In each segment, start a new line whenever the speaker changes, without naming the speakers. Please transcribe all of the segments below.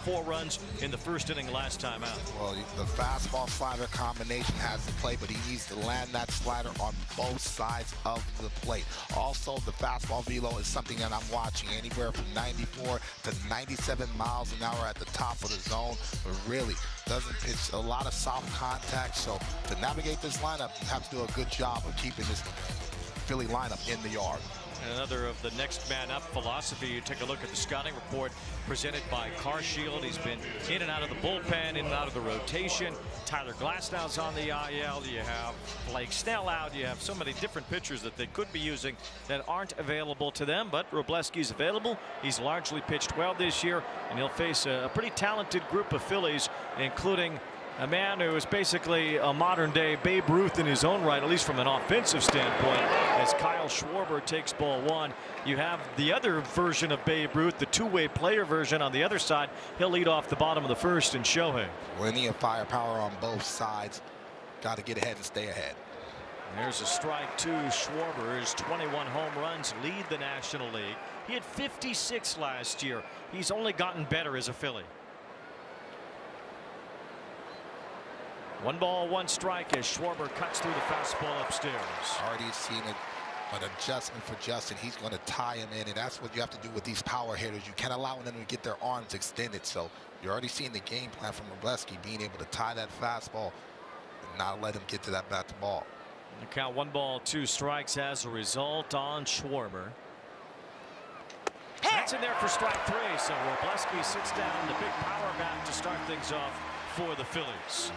4 runs in the first inning last time out.
Well, the fastball slider combination has to play, but he needs to land that slider on both sides of the plate. Also, the fastball velo is something that I'm watching, anywhere from 94 to 97 miles an hour at the top of the zone, but really doesn't pitch a lot of soft contact. So to navigate this lineup, you have to do a good job of keeping this Philly lineup in the yard.
Another of the next man up philosophy. You take a look at the scouting report presented by CarShield. He's been in and out of the bullpen, in and out of the rotation. Tyler Glasnow's on the IL. You have Blake Snell out. You have so many different pitchers that they could be using that aren't available to them. But Wroblewski's available. He's largely pitched well this year, and he'll face a pretty talented group of Phillies, including a man who is basically a modern-day Babe Ruth in his own right, at least from an offensive standpoint, as Kyle Schwarber takes ball 1. You have the other version of Babe Ruth, the two-way player version on the other side. He'll lead off the bottom of the first in Shohei.
Plenty of firepower on both sides. Got to get ahead and stay ahead.
There's a strike to Schwarber. His 21 home runs lead the National League. He had 56 last year. He's only gotten better as a Philly. 1 ball, 1 strike as Schwarber cuts through the fastball upstairs.
Already seen an adjustment for Justin. He's going to tie him in, and that's what you have to do with these power hitters. You can't allow them to get their arms extended. So you're already seeing the game plan from Wroblewski, being able to tie that fastball and not let him get to that bat to ball.
You count 1 ball, 2 strikes as a result on Schwarber. That's in there for strike 3. So Wroblewski sits down the big power bat to start things off for the Phillies.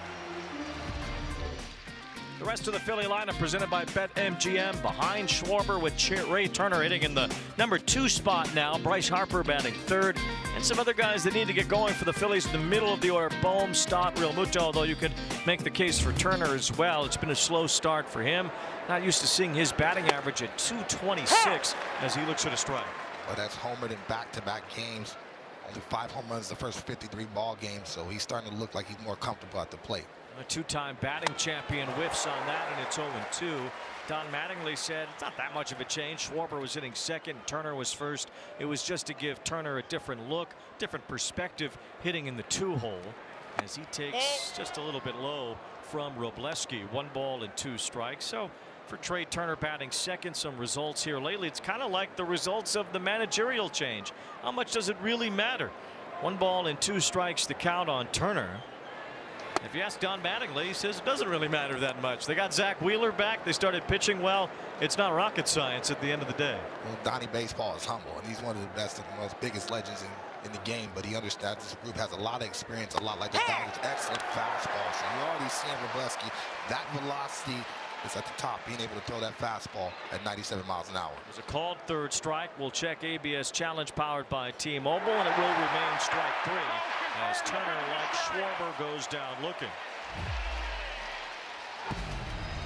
The rest of the Philly lineup presented by BetMGM. Behind Schwarber with Ray Turner hitting in the number 2 spot now. Bryce Harper batting 3rd. And some other guys that need to get going for the Phillies in the middle of the order. Bohm, Stott, Real Muto, although you could make the case for Turner as well. It's been a slow start for him. Not used to seeing his batting average at 226 as he looks at a strike.
But that's homered in back-to-back games. Only 5 home runs the first 53 ball games, so he's starting to look like he's more comfortable at the plate.
A 2-time batting champion whiffs on that, and it's 0-2. Don Mattingly said it's not that much of a change. Schwarber was hitting second, Turner was first. It was just to give Turner a different look, different perspective, hitting in the 2-hole as he takes just a little bit low from Wroblewski. 1 ball and 2 strikes. So for Trey Turner batting second, some results here lately. It's kind of like the results of the managerial change. How much does it really matter? 1 ball and 2 strikes to count on Turner. If you ask Don Mattingly, he says it doesn't really matter that much. They got Zach Wheeler back. They started pitching well. It's not rocket science at the end of the day.
Well, Donnie Baseball is humble, and he's one of the best and most biggest legends in the game. But he understands this group has a lot of experience, a lot like the Dodgers. Excellent fastball. So you already see Wroblewski. That velocity is at the top, being able to throw that fastball at 97 miles an hour.
There's a called 3rd strike. We'll check ABS challenge powered by T-Mobile, and it will remain strike 3 as Turner, like Schwarber, goes down looking.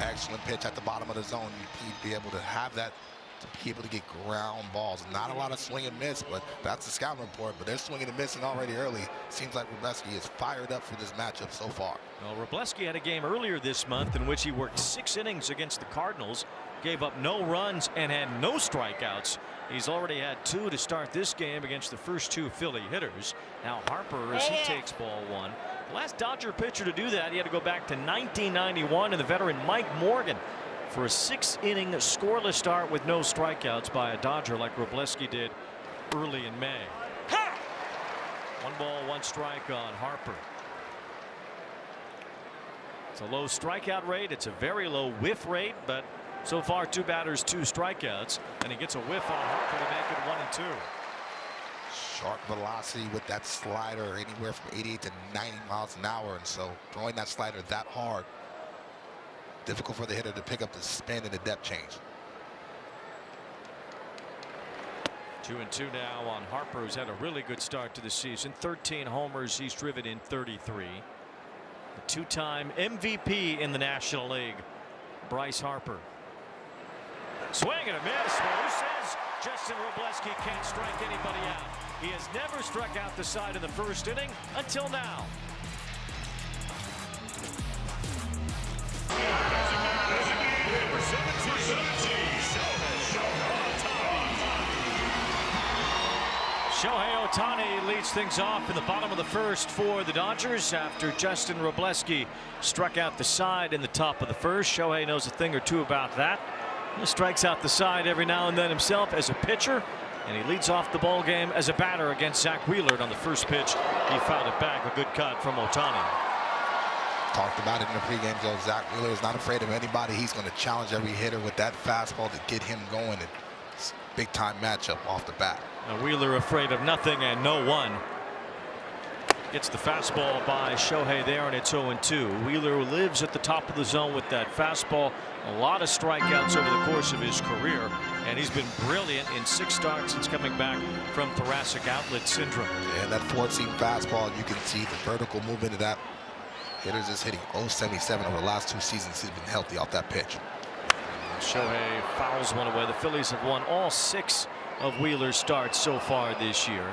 Excellent pitch at the bottom of the zone. You'd be able to have that, to be able to get ground balls. Not a lot of swing and miss, but that's the scouting report. But they're swinging and missing already early. Seems like Wroblewski is fired up for this matchup so far.
Well, Wroblewski had a game earlier this month in which he worked 6 innings against the Cardinals, gave up no runs and had no strikeouts. He's already had 2 to start this game against the first 2 Philly hitters. Now Harper, as he takes ball 1. The last Dodger pitcher to do that, he had to go back to 1991, and the veteran Mike Morgan for a 6-inning scoreless start with no strikeouts by a Dodger like Wroblewski did early in May. 1 ball, 1 strike on Harper. It's a low strikeout rate. It's a very low whiff rate, but so far 2 batters, 2 strikeouts, and he gets a whiff on Harper to make it 1-2.
Sharp velocity with that slider, anywhere from 88 to 90 miles an hour, and so throwing that slider that hard, difficult for the hitter to pick up the spin and the depth change.
2-2 now on Harper, who's had a really good start to the season. 13 homers. He's driven in 33. The 2-time MVP in the National League, Bryce Harper. Swing and a miss. Well, who says Justin Wroblewski can't strike anybody out? He has never struck out the side of the first inning until now. Shohei Ohtani leads things off in the bottom of the first for the Dodgers after Justin Robleski struck out the side in the top of the first. Shohei knows a thing or two about that. He strikes out the side every now and then himself as a pitcher, and he leads off the ball game as a batter against Zach Wheeler on the first pitch. He fouled it back. A good cut from Ohtani.
Talked about it in the pregame, Joe. Zach Wheeler is not afraid of anybody. He's going to challenge every hitter with that fastball to get him going. It's a big-time matchup off the bat.
Now Wheeler afraid of nothing and no one. Gets the fastball by Shohei there, and it's 0-2. Wheeler lives at the top of the zone with that fastball. A lot of strikeouts over the course of his career, and he's been brilliant in 6 starts since coming back from thoracic outlet syndrome.
And that 4-seam fastball, you can see the vertical movement of that. Hitters is hitting 0.77 over the last 2 seasons. He's been healthy off that pitch.
Shohei fouls one away. The Phillies have won all 6 of Wheeler's starts so far this year.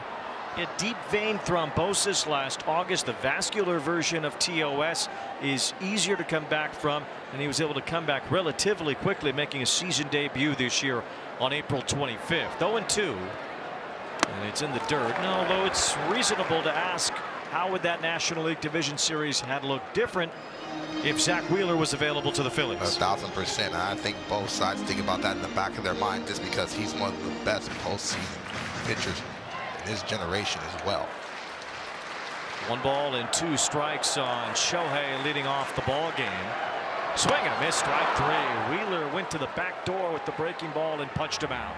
He had deep vein thrombosis last August. The vascular version of TOS is easier to come back from, and he was able to come back relatively quickly, making a season debut this year on April 25th. 0-2, and it's in the dirt. Now, although it's reasonable to ask, how would that National League Division Series had looked different if Zach Wheeler was available to the Phillies?
1,000%. And I think both sides think about that in the back of their mind, just because he's one of the best postseason pitchers in his generation as well.
1 ball and 2 strikes on Shohei leading off the ball game. Swing and a miss, strike 3. Wheeler went to the back door with the breaking ball and punched him out.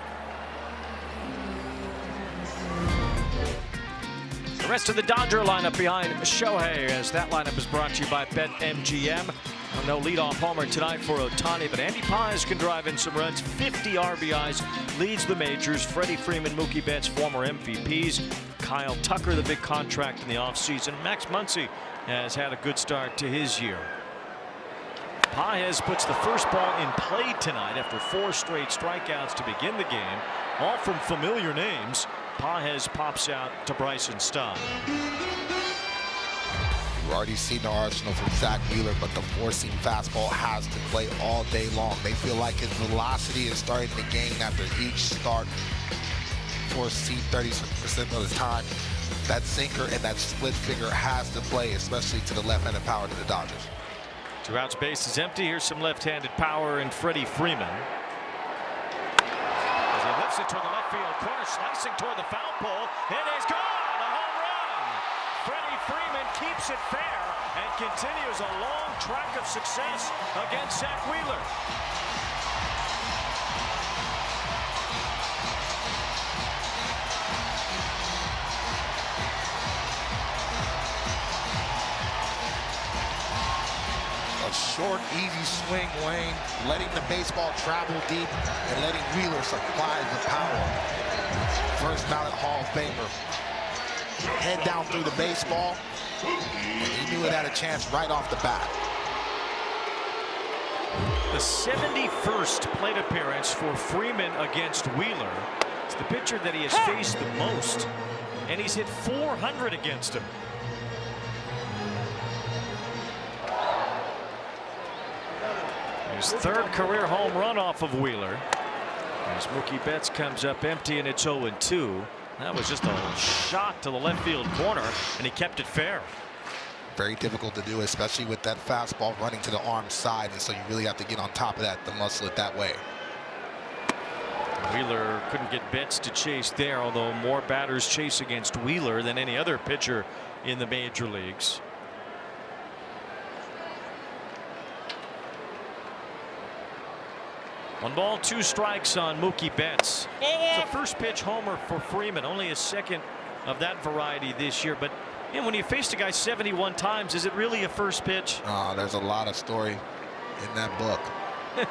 The rest of the Dodger lineup behind Shohei, as that lineup is brought to you by BetMGM. No leadoff homer tonight for Ohtani, but Andy Paz can drive in some runs. 50 RBIs, leads the majors. Freddie Freeman, Mookie Betts, former MVPs. Kyle Tucker, the big contract in the offseason. Max Muncy has had a good start to his year. Paz puts the first ball in play tonight after 4 straight strikeouts to begin the game, all from familiar names. Paz pops out to Bryson Stott.
We've already seen the arsenal from Zach Wheeler, but the 4-seam fastball has to play all day long. They feel like his velocity is starting to gain after each start. 4-seam 30% of the time. That sinker and that split finger has to play, especially to the left-handed power to the Dodgers.
2 outs, base is empty. Here's some left-handed power in Freddie Freeman. As he lifts it toward the left field corner, slicing toward the foul pole. It is gone! A home run! Freddie Freeman keeps it fair and continues a long track of success against Zach Wheeler.
A short, easy swing, Wayne, letting the baseball travel deep and letting Wheeler supply the power. First ballot Hall of Famer. Head down through the baseball, and he knew it had a chance right off the bat.
The 71st plate appearance for Freeman against Wheeler. It's the pitcher that he has faced the most, and he's hit 400 against him. His 3rd career home run off of Wheeler. As Mookie Betts comes up empty, and it's 0-2. That was just a shot to the left field corner, and he kept it fair.
Very difficult to do, especially with that fastball running to the arm side, and so you really have to get on top of that to muscle it that way.
Wheeler couldn't get Betts to chase there, although more batters chase against Wheeler than any other pitcher in the major leagues. One ball, 2 strikes on Mookie Betts. It's a first pitch homer for Freeman, only his 2nd of that variety this year. But you know, when you faced a guy 71 times, is it really a first pitch?
There's a lot of story in that book.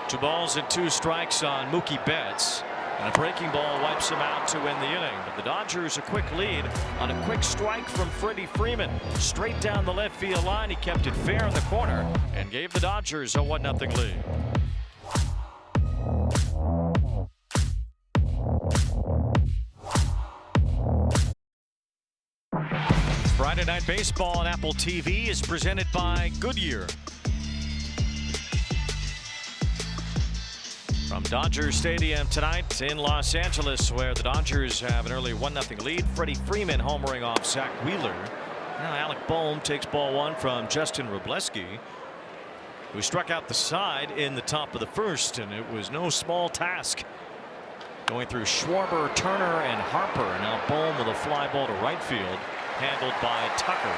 2 balls and 2 strikes on Mookie Betts, and a breaking ball wipes him out to end the inning. But the Dodgers a quick lead on a quick strike from Freddie Freeman. Straight down the left field line, he kept it fair in the corner and gave the Dodgers a 1-0 lead. Friday Night Baseball on Apple TV is presented by Goodyear. From Dodger Stadium tonight in Los Angeles, where the Dodgers have an early 1-0 lead. Freddie Freeman homering off Zach Wheeler. Now Alec Bohm takes ball one from Justin Wrobleski, who struck out the side in the top of the first, and it was no small task. Going through Schwarber, Turner, and Harper. Now Bohm with a fly ball to right field, handled by Tucker.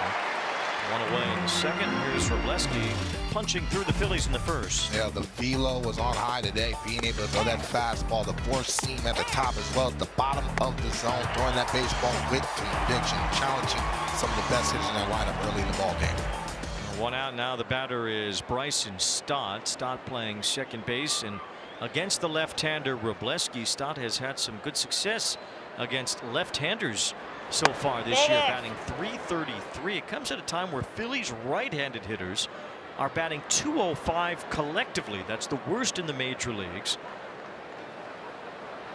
One away in the second. Here's Wrobleski punching through the Phillies in the first.
Yeah, the velo was on high today, being able to throw that fastball, the four seam at the top as well as the bottom of the zone, throwing that baseball with conviction, challenging some of the best hitters in their lineup early in the ball game.
One out now. The batter is Bryson Stott. Stott playing second base, and against the left-hander Wrobleski, Stott has had some good success against left-handers so far this year, batting .333. It comes at a time where Phillies right-handed hitters are batting .205 collectively. That's the worst in the major leagues.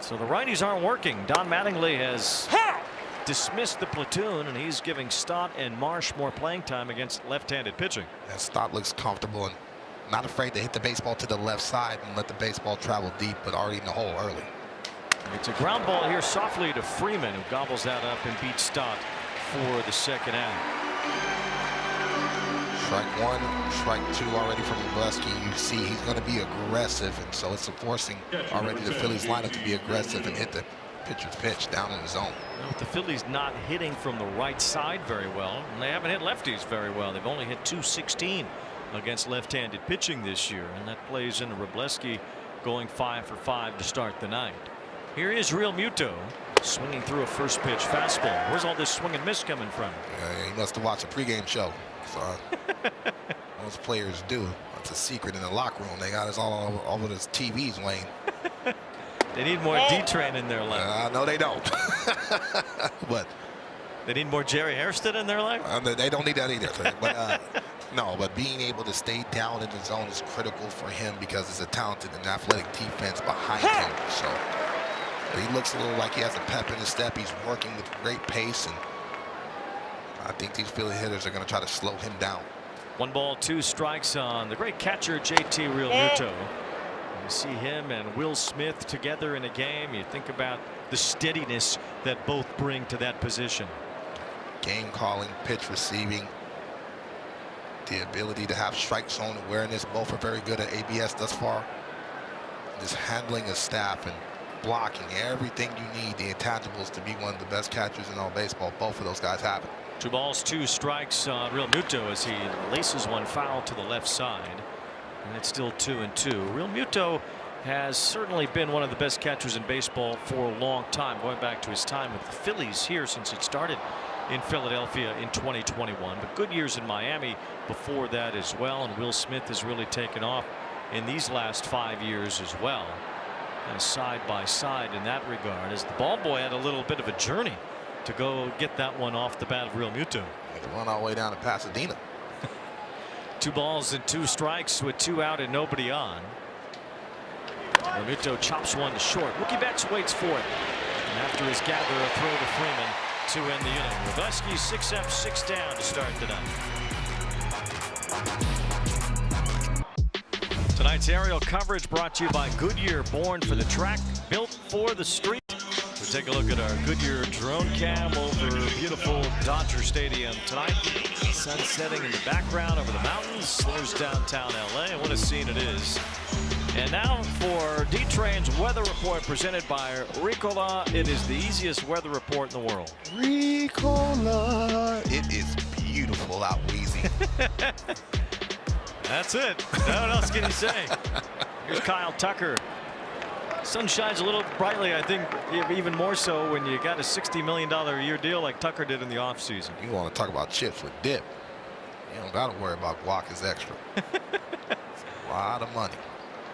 So the righties aren't working. Don Mattingly has dismissed the platoon, and he's giving Stott and Marsh more playing time against left-handed pitching.
And Stott looks comfortable and not afraid to hit the baseball to the left side and let the baseball travel deep, but already in the hole early.
It's a ground ball here softly to Freeman, who gobbles that up and beats Stott for the second out.
Strike one, strike two already from Wrobleski. You see he's going to be aggressive, and so it's forcing already the Phillies lineup to be aggressive and hit the pitcher's pitch down in the zone.
Well, the Phillies not hitting from the right side very well, and they haven't hit lefties very well. They've only hit .216 against left-handed pitching this year, and that plays into Wrobleski going 5 for 5 to start the night. Here is Real Muto swinging through a first pitch fastball. Where's all this swing and miss coming from?
He must have watched a pregame show. So, most players do. It's a secret in the locker room. They got us all over those TVs, Wayne.
They need more D-Train in their life.
No, they don't. But
they need more Jerry Hairston in their life.
They don't need that either. But no, but being able to stay down in the zone is critical for him because it's a talented and athletic defense behind him. So he looks a little like he has a pep in his step. He's working with great pace, and I think these Philly hitters are going to try to slow him down.
1 ball, 2 strikes on the great catcher JT Real Muto. You see him and Will Smith together in a game. You think about the steadiness that both bring to that position.
Game calling, pitch receiving, the ability to have strike zone awareness. Both are very good at ABS thus far. Just handling a staff and blocking everything you need, the intangibles, to be one of the best catchers in all baseball. Both of those guys have it.
2 balls, 2 strikes on Real Muto as he laces one foul to the left side. And it's still 2-2. Real Muto has certainly been one of the best catchers in baseball for a long time, going back to his time with the Phillies here since it started in Philadelphia in 2021. But good years in Miami before that as well. And Will Smith has really taken off in these last 5 years as well. And side by side in that regard, as the ball boy had a little bit of a journey to go get that one off the bat of Real Muto.
Run all the way down to Pasadena.
2 balls and 2 strikes with 2 out and nobody on. Muto chops one to short. Mookie Betts waits for it. And after his gather, a throw to Freeman to end the inning. Wrobleski 6 up, 6 down to start the night. Tonight's aerial coverage brought to you by Goodyear, born for the track, built for the street. We'll take a look at our Goodyear drone cam over beautiful Dodger Stadium tonight. Sun setting in the background over the mountains. There's downtown LA. What a scene it is. And now for D-Train's weather report presented by Ricola. It is the easiest weather report in the world.
Ricola. It is beautiful out, Weezy.
That's it. What else can you say? Here's Kyle Tucker. Sun shines a little brightly, I think, even more so when you got a $60 million a year deal like Tucker did in the offseason.
You want to talk about chips with dip. You don't got to worry about guac is extra. It's a lot of money.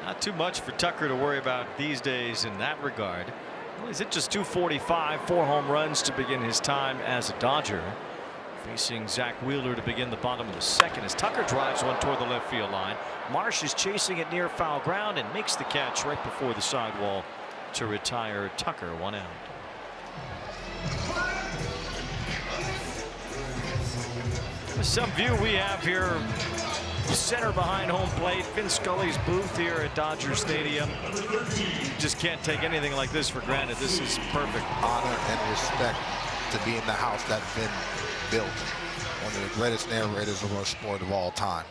Not too much for Tucker to worry about these days in that regard. Well, he's hit just .245, 4 home runs to begin his time as a Dodger. Facing Zach Wheeler to begin the bottom of the second as Tucker drives one toward the left field line. Marsh is chasing it near foul ground and makes the catch right before the sidewall to retire Tucker. 1 out. Some view we have here center behind home plate. Vin Scully's booth here at Dodger Stadium. You just can't take anything like this for granted. This is perfect.
Honor and respect to be in the house that Vin built. One of the greatest narrators of our sport of all time.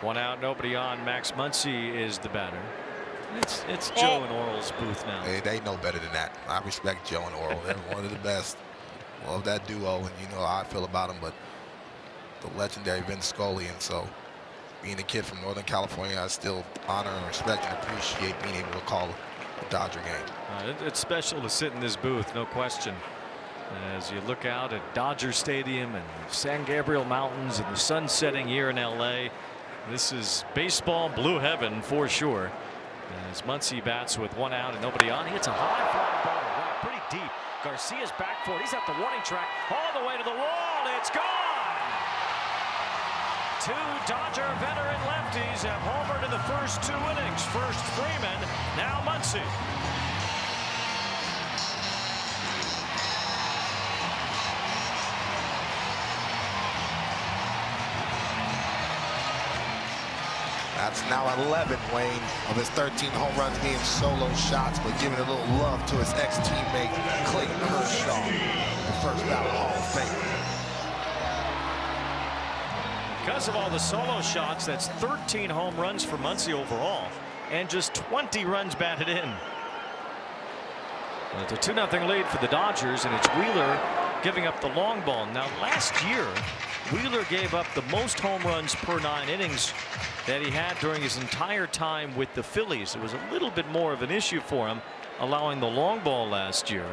One out, nobody on. Max Muncy is the batter. It's Joe and Orel's booth now.
Hey, they know better than that. I respect Joe and Orel. They're one of the best. Love that duo, and you know how I feel about them. But the legendary Vin Scully, and so being a kid from Northern California, I still honor and respect and appreciate being able to call a Dodger game.
It's special to sit in this booth, no question. As you look out at Dodger Stadium and San Gabriel Mountains and the sun setting here in LA, this is baseball blue heaven for sure. As Muncy bats with one out and nobody on, he hits a high fly ball right pretty deep. Garcia's back for it. He's at the warning track all the way to the wall. It's gone. Two Dodger veteran lefties have homered in the first 2 innings. First Freeman, now Muncy.
That's now 11, Wayne, of his 13 home runs being solo shots, but giving a little love to his ex-teammate, Clayton Kershaw, the first ballot Hall of Fame.
Because of all the solo shots, that's 13 home runs for Muncy overall, and just 20 runs batted in. Well, it's a 2-0 lead for the Dodgers, and it's Wheeler giving up the long ball. Now, last year, Wheeler gave up the most home runs per 9 innings that he had during his entire time with the Phillies. It was a little bit more of an issue for him, allowing the long ball last year.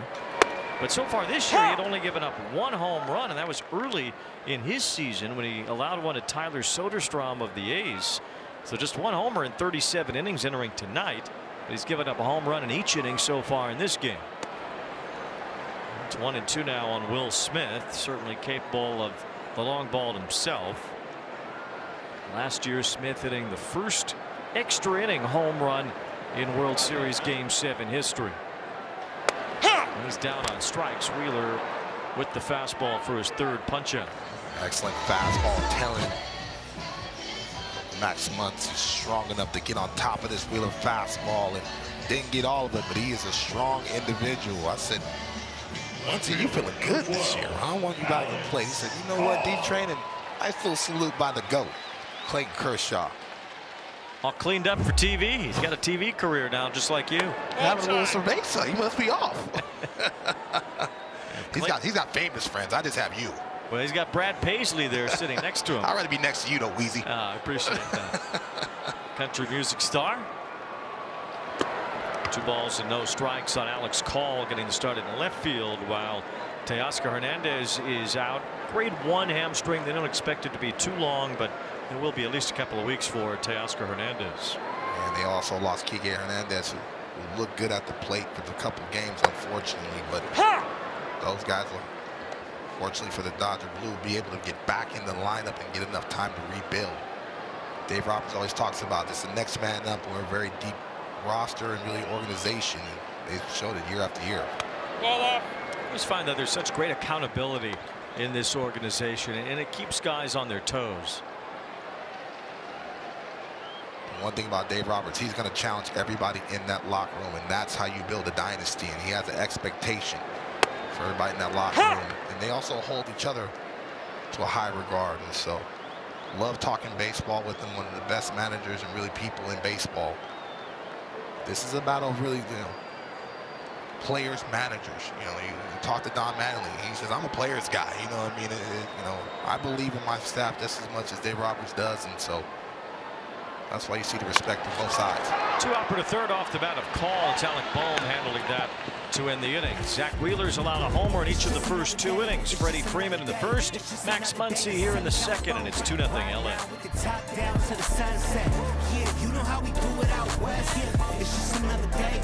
But so far this year, he had only given up 1 home run, and that was early in his season when he allowed one to Tyler Soderstrom of the A's. So just 1 homer in 37 innings entering tonight. But he's given up a home run in each inning so far in this game. It's 1-2 now on Will Smith, certainly capable of the long ball himself. Last year, Smith hitting the first extra inning home run in World Series Game 7 history. He's down on strikes. Wheeler with the fastball for his 3rd punch-out.
Excellent fastball, telling Max Muncy is strong enough to get on top of this Wheeler fastball, and didn't get all of it, but he is a strong individual. I said, Muncy, you feeling good this year. I don't want you back in the play. He said, you know what, D-Train, I still salute by the GOAT, Clayton Kershaw.
All cleaned up for TV. He's got a TV career now, just like you.
Having a little cerveza. He must be off. he's got famous friends. I just have you.
Well, he's got Brad Paisley there sitting next to him.
I'd rather be next to you, though, Wheezy.
I appreciate that. Country music star. 2 balls and no strikes on Alex Call, getting started in left field, while Teoscar Hernandez is out. Grade 1 hamstring. They don't expect it to be too long, but it will be at least a couple of weeks for Teoscar Hernandez.
And they also lost Kike Hernandez, who looked good at the plate for a couple games, unfortunately. But those guys will, fortunately for the Dodger Blue, be able to get back in the lineup and get enough time to rebuild. Dave Roberts always talks about this, the next man up. We're a very deep roster and really organization. They showed it year after year.
I just find that there's such great accountability in this organization, and it keeps guys on their toes.
One thing about Dave Roberts, he's going to challenge everybody in that locker room, and that's how you build a dynasty. And he has an expectation for everybody in that locker room, and they also hold each other to a high regard. And so, love talking baseball with him. One of the best managers and really people in baseball. This is a battle of really, players, managers. You talk to Don Mattingly. He says, I'm a players guy. You know what I mean? I believe in my staff just as much as Dave Roberts does, and so that's why you see the respect from both sides.
2 out for the 3rd off the bat of Call. It's Alec Bohm handling that to end the inning. Zach Wheeler's allowed a homer in each of the first 2 innings. Freddie Freeman in the first, Max Muncy here in the second, and it's 2-0 LA. You know how we do it out west. It's just another day.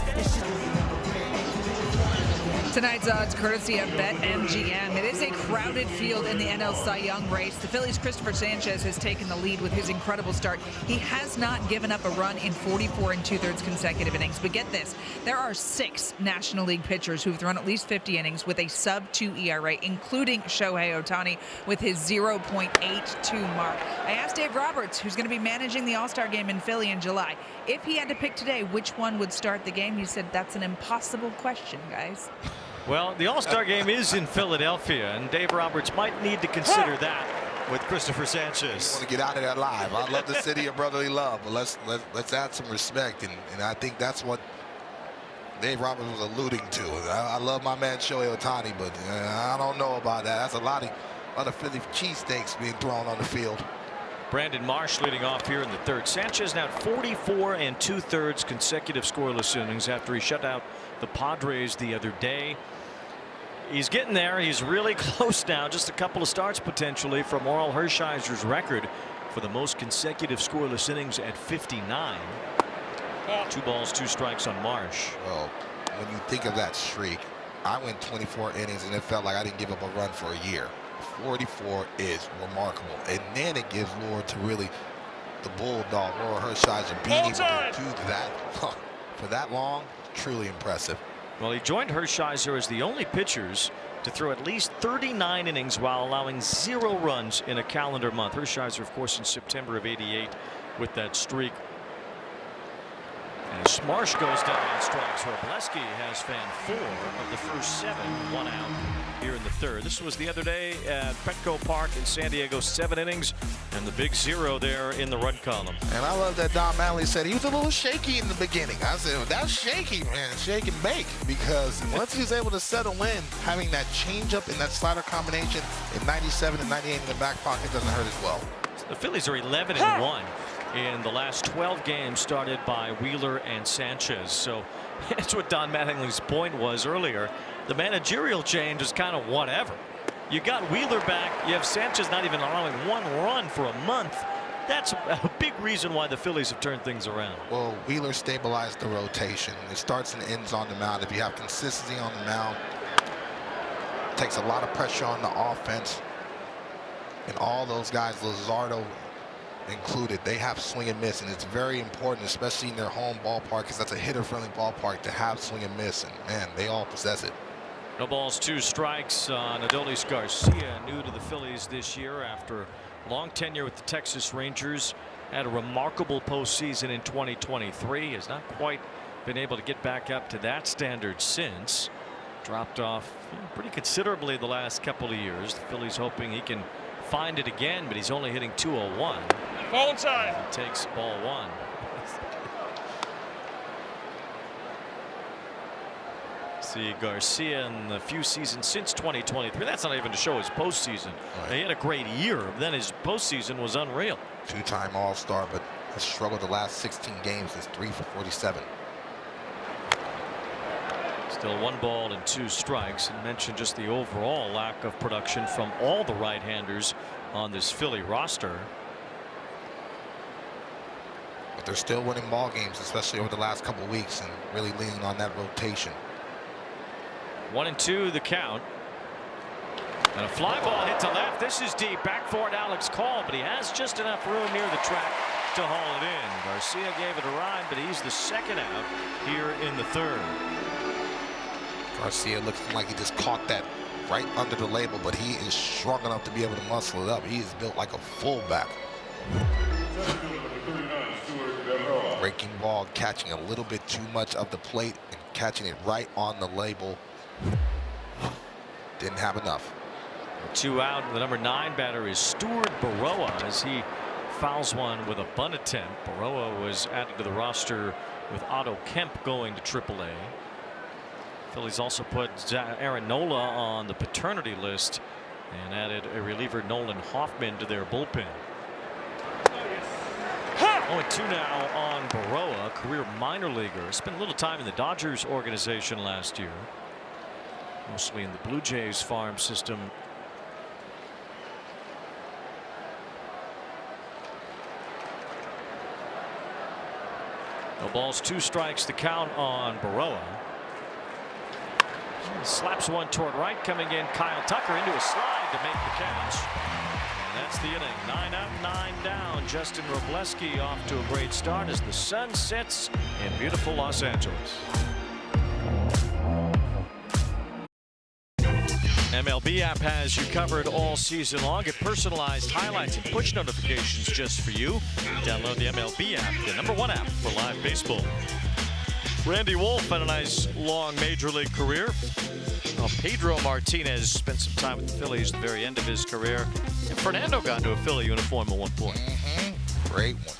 Tonight's odds courtesy of BetMGM. It is a crowded field in the NL Cy Young race. The Phillies' Christopher Sanchez has taken the lead with his incredible start. He has not given up a run in 44 2/3 consecutive innings. But get this, there are 6 National League pitchers who've thrown at least 50 innings with a sub-2 ERA, including Shohei Ohtani with his 0.82 mark. I asked Dave Roberts, who's going to be managing the All-Star game in Philly in July, if he had to pick today which one would start the game. He said that's an impossible question, guys.
Well, the All-Star game is in Philadelphia, and Dave Roberts might need to consider that with Christopher Sanchez.
I want to get out of there live. I love the city of brotherly love, but let's add some respect, and I think that's what Dave Roberts was alluding to. I love my man Shohei Ohtani, but I don't know about that. That's a lot of Philly cheesesteaks being thrown on the field.
Brandon Marsh leading off here in the third. Sanchez now 44 2/3 consecutive scoreless innings after he shut out the Padres the other day. He's getting there. He's really close now. Just a couple of starts potentially from Oral Hershiser's record for the most consecutive scoreless innings at 59. 2 balls, 2 strikes on Marsh.
Well, when you think of that streak, I went 24 innings and it felt like I didn't give up a run for a year. 44 is remarkable, and then it gives Lord to really the bulldog Oral Hershiser being able to do that for that long. Truly impressive.
Well, he joined Hershiser as the only pitchers to throw at least 39 innings while allowing 0 runs in a calendar month. Hershiser, of course, in September of '88 with that streak. As Marsh goes down and strikes, Wroblewski has fanned 4 of the first 7, 1 out here in the third. This was the other day at Petco Park in San Diego, 7 innings, and the big 0 there in the run column.
And I love that Don Mattingly said he was a little shaky in the beginning. I said, well, that's shaky, man, shake and bake, because once he's able to settle in, having that changeup and that slider combination in 97 and 98 in the back pocket doesn't hurt as well.
The Phillies are 11-1. In the last 12 games started by Wheeler and Sanchez. So that's what Don Mattingly's point was earlier. The managerial change is kind of whatever. You got Wheeler back. You have Sanchez not even allowing 1 run for a month. That's a big reason why the Phillies have turned things around.
Well, Wheeler stabilized the rotation. It starts and ends on the mound. If you have consistency on the mound, it takes a lot of pressure on the offense. And all those guys, Luzardo included, they have swing and miss, and it's very important, especially in their home ballpark, because that's a hitter-friendly ballpark, to have swing and miss, and man, they all possess it.
No balls, 2 strikes on Adolis Garcia, new to the Phillies this year after long tenure with the Texas Rangers. Had a remarkable postseason in 2023. Has not quite been able to get back up to that standard since. Dropped off pretty considerably the last couple of years. The Phillies hoping he can find it again, but he's only hitting .201.
Ball inside.
He takes ball 1. See Garcia in the few seasons since 2023. That's not even to show his postseason. Right. He had a great year. Then his postseason was unreal.
2-time All-Star, but has struggled the last 16 games. Is 3 for 47.
Still 1 ball and 2 strikes, and mentioned just the overall lack of production from all the right-handers on this Philly roster.
But they're still winning ball games, especially over the last couple of weeks, and really leaning on that rotation.
1-2 the count. And a fly ball hit to left. This is deep. Back for it, Alex Call, but he has just enough room near the track to haul it in. Garcia gave it a ride, but he's the second out here in the third.
Garcia looks like he just caught that right under the label, but he is strong enough to be able to muscle it up. He is built like a fullback. Breaking ball, catching a little bit too much of the plate and catching it right on the label. Didn't have enough.
2 out. The number 9 batter is Stuart Baroa as he fouls one with a bunt attempt. Baroa was added to the roster with Otto Kemp going to AAA. Phillies also put Aaron Nola on the paternity list and added a reliever, Nolan Hoffman, to their bullpen. 0-2 now on Baroa, career minor leaguer. Spent a little time in the Dodgers organization last year, mostly in the Blue Jays farm system. No balls, 2 strikes, the count on Baroa. Slaps one toward right, coming in Kyle Tucker into a slide to make the catch. And that's the inning. 9 up, 9 down. Justin Robleski off to a great start as the sun sets in beautiful Los Angeles. MLB app has you covered all season long. Get personalized highlights and push notifications just for you. Download the MLB app, the #1 app for live baseball. Randy Wolf had a nice long major league career. Pedro Martinez spent some time with the Phillies at the very end of his career. And Fernando got into a Philly uniform at one point.
Great one.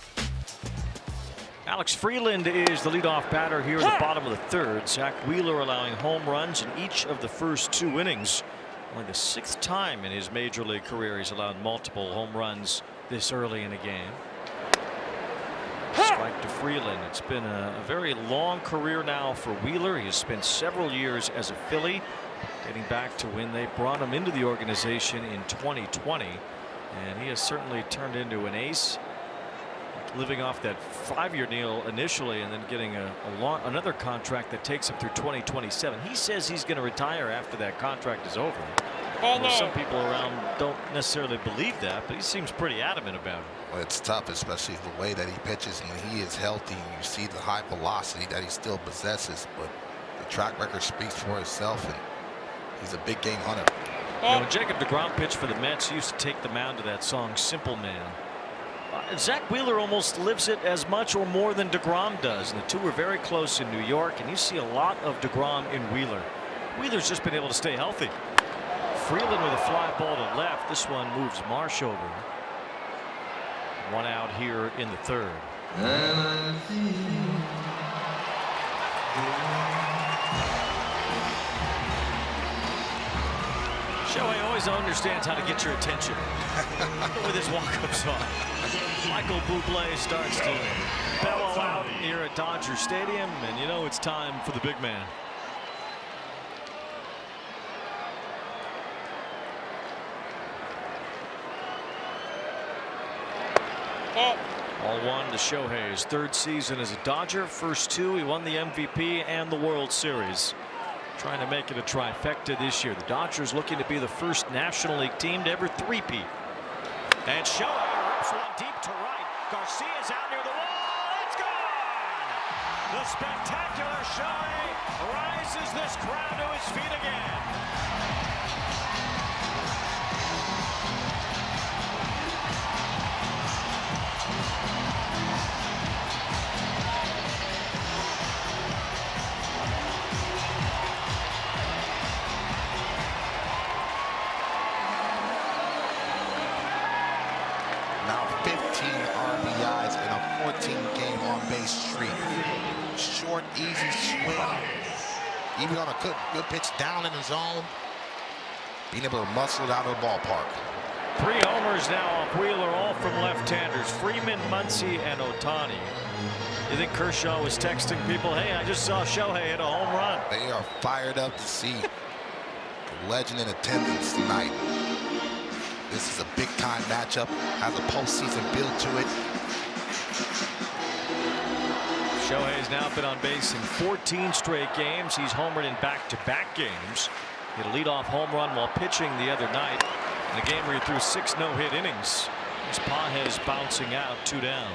Alex Freeland is the leadoff batter here in the bottom of the third. Zach Wheeler allowing home runs in each of the first 2 innings. Only the 6th time in his major league career he's allowed multiple home runs this early in a game. Strike to Freeland. It's been a very long career now for Wheeler. He has spent several years as a Philly, dating back to when they brought him into the organization in 2020. And he has certainly turned into an ace, living off that 5-year deal initially and then getting another contract that takes him through 2027. He says he's going to retire after that contract is over. Some people around don't necessarily believe that, but he seems pretty adamant about it.
Well, it's tough, especially the way that he pitches when he is healthy. And you see the high velocity that he still possesses, but the track record speaks for itself, and he's a big game hunter.
When Jacob deGrom pitched for the Mets, he used to take the mound to that song "Simple Man." Zach Wheeler almost lives it as much or more than deGrom does, and the two were very close in New York, and you see a lot of deGrom in Wheeler. Wheeler's just been able to stay healthy. Freeland with a fly ball to left. This one moves Marsh over. 1 out here in the third. Shohei always understands how to get your attention with his walk-up song. Michael Bublé starts to bellow out here at Dodger Stadium, and you know it's time for the big man. All one to Shohei's 3rd season as a Dodger. First 2, he won the MVP and the World Series. Trying to make it a trifecta this year. The Dodgers looking to be the first National League team to ever three-peat. And Shohei rips one deep to right. Garcia's out near the wall. It's gone! The spectacular Shohei rises this crowd to his feet again.
Now 15 RBIs in a 14-game on-base streak. Short, easy swing. Even on a good pitch down in the zone, being able to muscle it out of the ballpark.
3 homers now off Wheeler, all from left-handers. Freeman, Muncy, and Ohtani. You think Kershaw was texting people, "Hey, I just saw Shohei hit a home run"?
They are fired up to see the legend in attendance tonight. This is a big-time matchup, has a postseason feel to it.
Shohei has now been on base in 14 straight games. He's homered in back-to-back games. Hit a leadoff home run while pitching the other night in a game where he threw 6 no-hit innings. As Pages bouncing out, 2 down.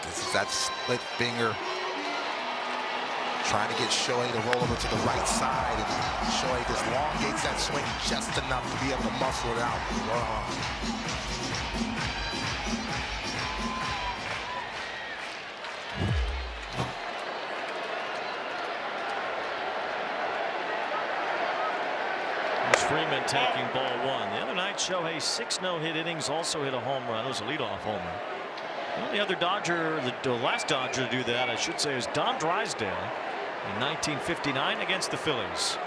This is that split finger, trying to get Shohei to roll over to the right side, and Shohei just elongates that swing just enough to be able to muscle it out.
There's Freeman taking ball 1. The other night, Shohei 6 no-hit innings, also hit a home run. It was a leadoff homer. The only other Dodger, the last Dodger to do that, I should say, is Don Drysdale in 1959 against the Phillies.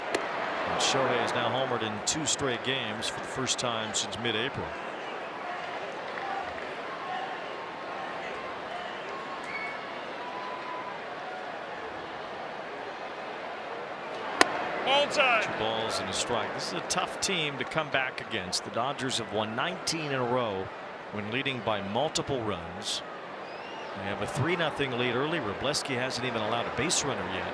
And Shohei has now homered in 2 straight games for the first time since mid-April.
Time.
2 balls and a strike. This is a tough team to come back against. The Dodgers have won 19 in a row when leading by multiple runs. They have a 3-0 lead early. Wroblewski hasn't even allowed a base runner yet.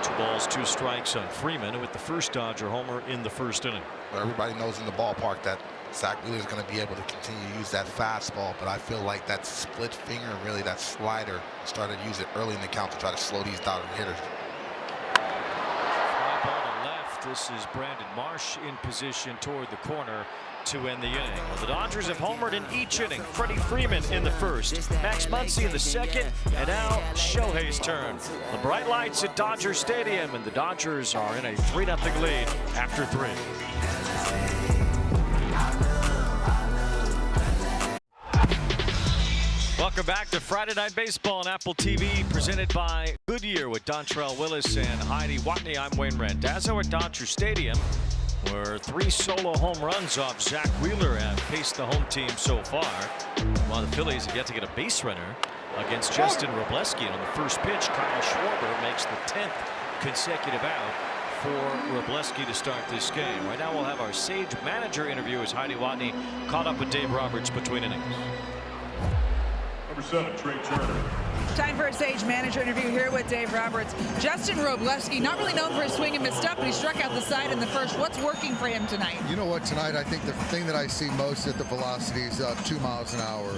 2 balls, 2 strikes on Freeman with the first Dodger homer in the first inning.
Well, everybody knows in the ballpark that Zach Wheeler is going to be able to continue to use that fastball, but I feel like that split finger and really that slider started to use it early in the count to try to slow these Dodger hitters.
Fly ball to left. This is Brandon Marsh in position toward the corner to end the inning. Well, the Dodgers have homered in each inning. Freddie Freeman in the first, Max Muncy in the second, and now Shohei's turn. The bright lights at Dodger Stadium, and the Dodgers are in a 3-0 lead after 3. Welcome back to Friday Night Baseball on Apple TV, presented by Goodyear with Dontrell Willis and Heidi Watney. I'm Wayne Randazzo at Dodger Stadium, where 3 solo home runs off Zach Wheeler have paced the home team so far, while the Phillies have yet to get a base runner against Justin Wroblewski. And on the first pitch, Kyle Schwarber makes the 10th consecutive out for Wroblewski to start this game. Right now we'll have our Sage manager interview as Heidi Watney caught up with Dave Roberts between innings.
Number 7, Trey Turner.
Time for a Sage manager interview here with Dave Roberts. Justin Wroblewski, not really known for his swing and miss stuff, but he struck out the side in the first. What's working for him tonight?
You know what, tonight I think the thing that I see most at the velocity is up 2 miles an hour.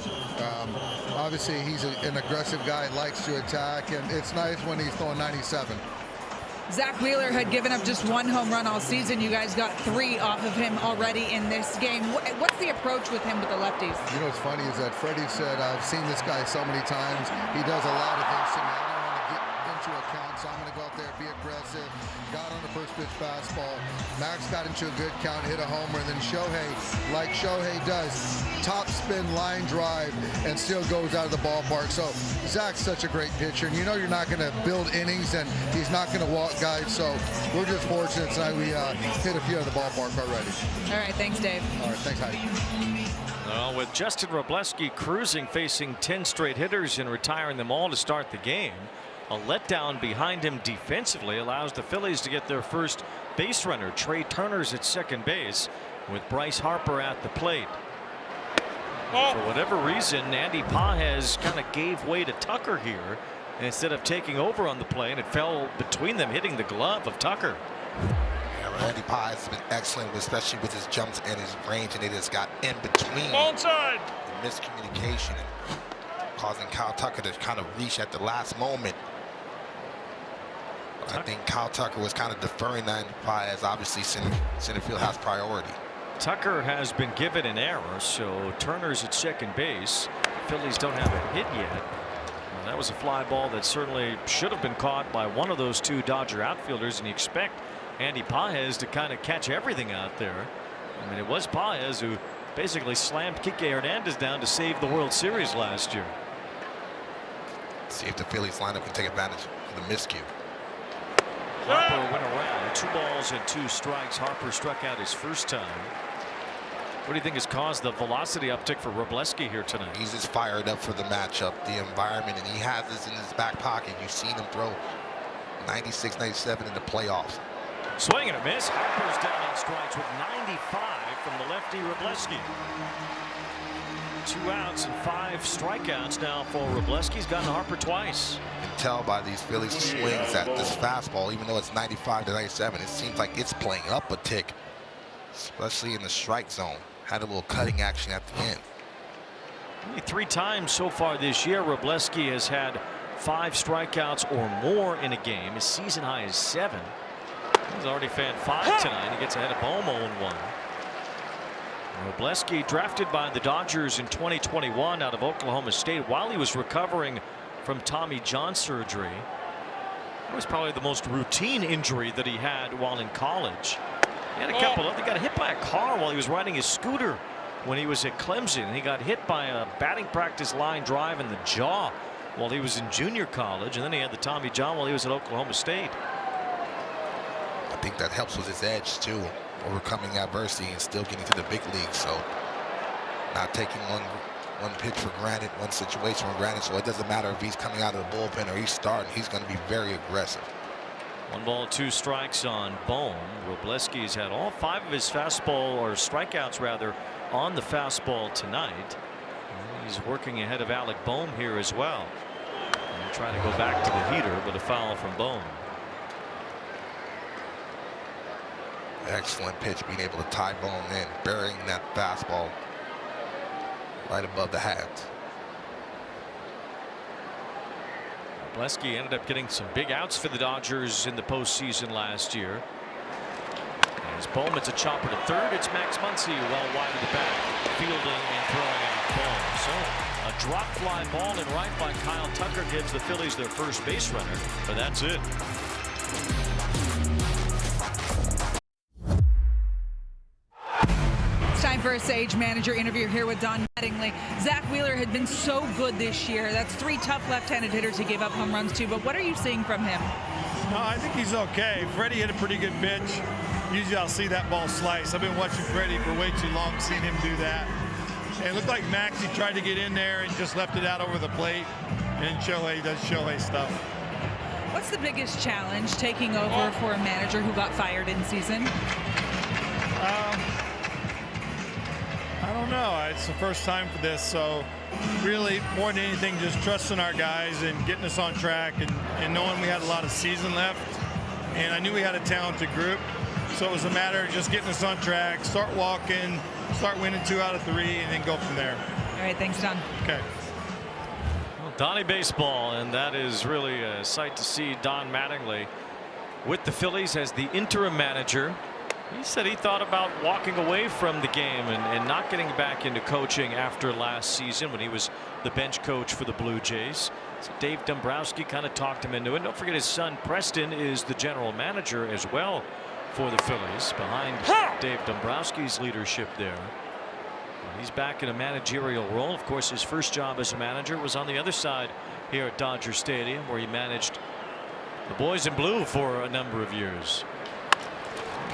Obviously he's an aggressive guy, likes to attack, and it's nice when he's throwing 97.
Zach Wheeler had given up just 1 home run all season. You guys got 3 off of him already in this game. What's the approach with him with the lefties?
You know what's funny is that Freddie said, I've seen this guy so many times. He does a lot of things to me. I don't want to get into a count, so I'm going to go out there, be aggressive. Got on the first pitch fastball. Max got into a good count, hit a homer, and then Shohei, like Shohei does, top spin line drive and still goes out of the ballpark. So Zach's such a great pitcher, and you know you're not going to build innings, and he's not going to walk guys. So we're just fortunate tonight we hit a few out of the ballpark already.
All right, thanks, Dave.
All right, thanks, Heidi.
Well, with Justin Wroblewski cruising, facing 10 straight hitters and retiring them all to start the game, a letdown behind him defensively allows the Phillies to get their first base runner. Trey Turner's at second base with Bryce Harper at the plate. For whatever reason, Andy Pages kind of gave way to Tucker here instead of taking over on the play, and it fell between them, hitting the glove of Tucker.
Yeah, Andy Pages has been excellent, especially with his jumps and his range, and they just got in between
Onside.
the miscommunication and causing Kyle Tucker to kind of reach at the last moment. I think Kyle Tucker was kind of deferring that Pages. Obviously, center field has priority.
Tucker has been given an error, so Turner's at second base. Phillies don't have a hit yet. Well, that was a fly ball that certainly should have been caught by one of those 2 Dodger outfielders, and you expect Andy Pages to kind of catch everything out there. I mean, it was Pages who basically slammed Kike Hernandez down to save the World Series last year.
See if the Phillies lineup can take advantage of the miscue.
Harper went around. 2 balls and 2 strikes. Harper struck out his first time. What do you think has caused the velocity uptick for Wroblewski here tonight?
He's just fired up for the matchup, the environment, and he has this in his back pocket. You've seen him throw 96, 97 in the playoffs.
Swing and a miss. Harper's down on strikes with 95 from the lefty Wroblewski. 2 outs and 5 strikeouts now for Wroblewski. He's gotten Harper twice.
You can tell by these Phillies swings that this fastball, even though it's 95 to 97, it seems like it's playing up a tick, especially in the strike zone. Had a little cutting action at the end.
Only 3 times so far this year Wroblewski has had 5 strikeouts or more in a game. His season high is 7. He's already fanned 5 tonight. He gets ahead of Bohm 0-1. Wroblewski, drafted by the Dodgers in 2021 out of Oklahoma State while he was recovering from Tommy John surgery. It was probably the most routine injury that he had while in college. He had a couple of, he got hit by a car while he was riding his scooter when he was at Clemson. He got hit by a batting practice line drive in the jaw while he was in junior college, and then he had the Tommy John while he was at Oklahoma State.
I think that helps with his edge too, overcoming adversity and still getting to the big leagues. So not taking one pitch for granted, one situation for granted. So it doesn't matter if he's coming out of the bullpen or he's starting, he's going to be very aggressive.
1 ball, 2 strikes on Bohm. Wroblewski's had all 5 of his fastball, or strikeouts rather, on the fastball tonight. He's working ahead of Alec Bohm here as well. And trying to go back to the heater, but a foul from Bohm.
Excellent pitch, being able to tie Bohm in, burying that fastball right above the hat.
Blesky ended up getting some big outs for the Dodgers in the postseason last year. As Bohm, it's a chopper to third. It's Max Muncy well wide of the back, fielding and throwing out Bohm. So a drop fly ball in right by Kyle Tucker gives the Phillies their first base runner, but that's it.
Time for a Sage manager interview here with Don Mattingly. Zach Wheeler had been so good this year. That's 3 tough left-handed hitters he gave up home runs to, but what are you seeing from him?
No, I think he's okay. Freddie hit a pretty good pitch. Usually I'll see that ball slice. I've been watching Freddie for way too long, seeing him do that. And it looked like Maxie tried to get in there and just left it out over the plate. And Shohei does Shohei stuff.
What's the biggest challenge taking over for a manager who got fired in season?
I don't know. It's the first time for this, so really more than anything just trusting our guys and getting us on track and knowing we had a lot of season left. And I knew we had a talented group, so it was a matter of just getting us on track, start walking, start winning 2 out of 3, and then go from there.
All right, thanks, Don.
Okay.
Well, Donnie Baseball, and that is really a sight to see. Don Mattingly with the Phillies as the interim manager. He said he thought about walking away from the game and not getting back into coaching after last season when he was the bench coach for the Blue Jays. So Dave Dombrowski kind of talked him into it. Don't forget his son Preston is the general manager as well for the Phillies, behind Dave Dombrowski's leadership there. He's back in a managerial role. Of course, his first job as a manager was on the other side here at Dodger Stadium, where he managed the boys in blue for a number of years.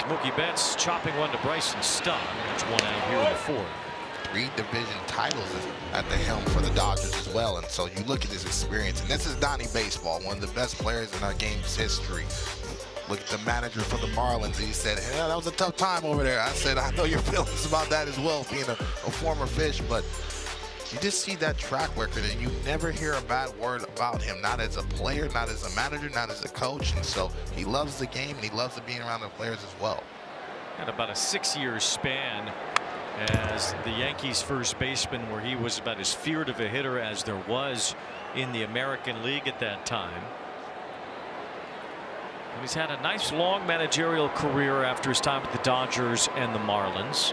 Mookie Betts chopping one to Bryson Stott. That's 1 out here in the 4th.
3 division titles at the helm for the Dodgers as well, and so you look at his experience, and this is Donnie Baseball, one of the best players in our game's history. Look at the manager for the Marlins. He said, "Hell, that was a tough time over there." I said, "I know your feelings about that as well, being a former Fish, but you just see that track record, and you never hear a bad word about him, not as a player, not as a manager, not as a coach." And so he loves the game, and he loves being around the players as well.
Had about a 6-year span as the Yankees first baseman, where he was about as feared of a hitter as there was in the American League at that time. And he's had a nice long managerial career after his time with the Dodgers and the Marlins.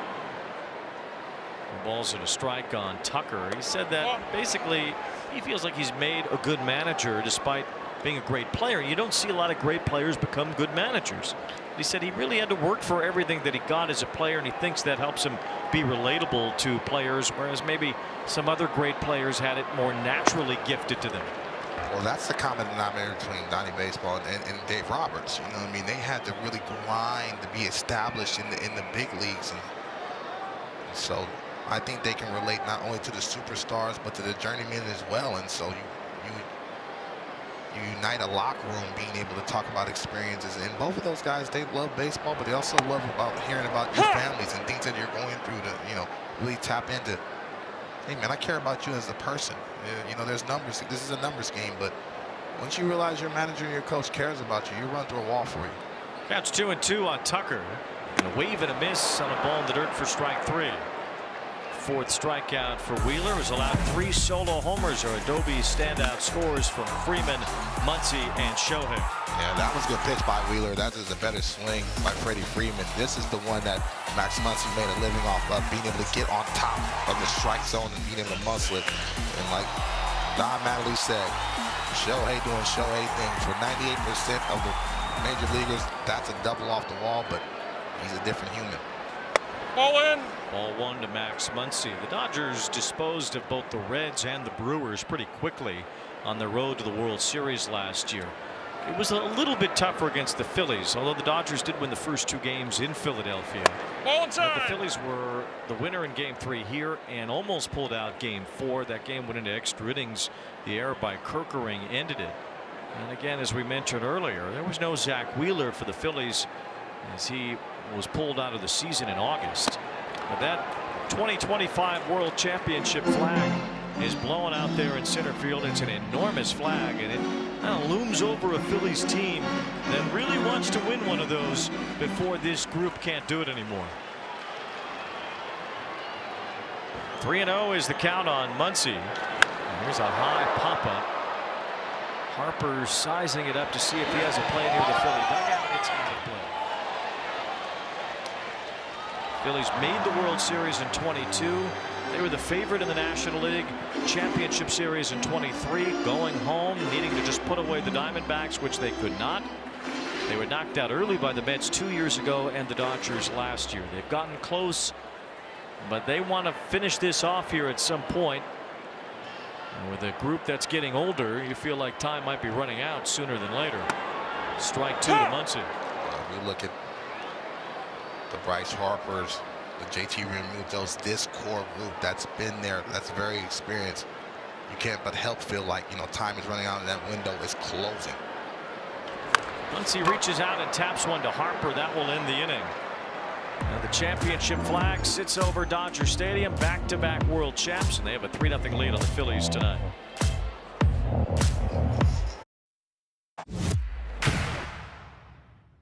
The ball's at a strike on Tucker. He said that basically he feels like he's made a good manager despite being a great player. You don't see a lot of great players become good managers. He said he really had to work for everything that he got as a player, and he thinks that helps him be relatable to players, whereas maybe some other great players had it more naturally gifted to them.
Well, that's the common denominator between Donnie Baseball and Dave Roberts. You know what I mean? They had to really grind to be established in the big leagues, and so I think they can relate not only to the superstars but to the journeymen as well. And so you unite a locker room being able to talk about experiences. And both of those guys, they love baseball, but they also love hearing about your families and things that you're going through to, really tap into. Hey, man, I care about you as a person. You know, there's numbers. This is a numbers game, but once you realize your manager and your coach cares about you, you run through a wall for you.
Counts 2-2 on Tucker. And a wave and a miss on a ball in the dirt for strike 3. 4th strikeout for Wheeler. Has allowed 3 solo homers, or Adobe standout scores from Freeman, Muncy, and Shohei.
Yeah, that was a good pitch by Wheeler. That is a better swing by Freddie Freeman. This is the one that Max Muncy made a living off of, being able to get on top of the strike zone and being able to muscle it. And like Don Mattingly said, Shohei doing Shohei things. For 98% of the major leaguers, that's a double off the wall, but he's a different human.
Ball in. Ball 1 to Max Muncy. The Dodgers disposed of both the Reds and the Brewers pretty quickly on the road to the World Series last year. It was a little bit tougher against the Phillies, although the Dodgers did win the first 2 games in Philadelphia. But the Phillies were the winner in Game 3 here and almost pulled out Game 4. That game went into extra innings. The error by Kerkering ended it. And again, as we mentioned earlier, there was no Zach Wheeler for the Phillies as he was pulled out of the season in August. But that 2025 World Championship flag is blowing out there in center field. It's an enormous flag, and it kind of looms over a Phillies team that really wants to win one of those before this group can't do it anymore. 3-0 is the count on Muncy. Here's a high pop-up. Harper sizing it up to see if he has a play near the Philly dugout. It's not a play. Phillies made the World Series in 22. They were the favorite in the National League Championship Series in 23. Going home, needing to just put away the Diamondbacks, which they could not. They were knocked out early by the Mets 2 years ago and the Dodgers last year. They've gotten close, but they want to finish this off here at some point. And with a group that's getting older, you feel like time might be running out sooner than later. Strike 2 to Muncy.
We look at the Bryce Harpers, the JT Realmutos, this core group that's been there, that's very experienced. You can't but help feel like, you know, time is running out and that window is closing.
Muncy reaches out and taps one to Harper. That will end the inning. And the championship flag sits over Dodger Stadium. Back-to-back world champs, and they have a 3-0 lead on the Phillies tonight.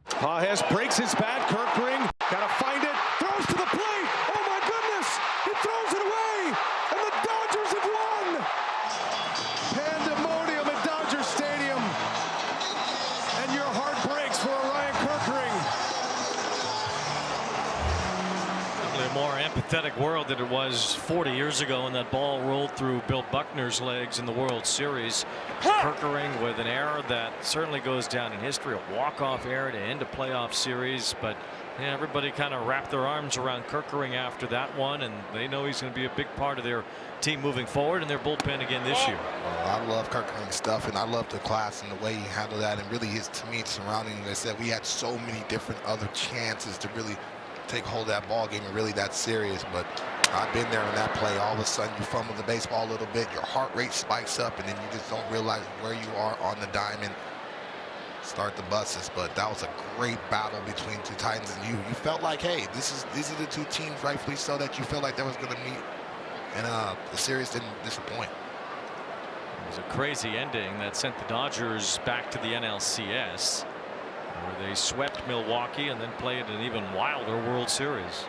Pages breaks his bat. Kerkering gotta find it. Throws to the plate. Oh my goodness! He throws it away, and the Dodgers have won. Pandemonium at Dodger Stadium, and your heart breaks for Ryan Kerkering.
Probably a more empathetic world than it was 40 years ago when that ball rolled through Bill Buckner's legs in the World Series. Kerkering with an error that certainly goes down in history, a walk-off error to end a playoff series. But yeah, everybody kind of wrapped their arms around Kerkering after that one, and they know he's going to be a big part of their team moving forward and their bullpen again this year.
I love Kerkering's stuff, and I love the class and the way he handled that, and really his teammates surrounding him. They said we had so many different other chances to really take hold of that ball game and really that serious, but I've been there in that play. All of a sudden you fumble the baseball a little bit, your heart rate spikes up, and then you just don't realize where you are on the diamond. Start the buses. But that was a great battle between two Titans, and you felt like, hey, these are the two teams, rightfully so, that you felt like they was going to meet, and the series didn't disappoint.
It was a crazy ending that sent the Dodgers back to the NLCS, where they swept Milwaukee and then played an even wilder World Series.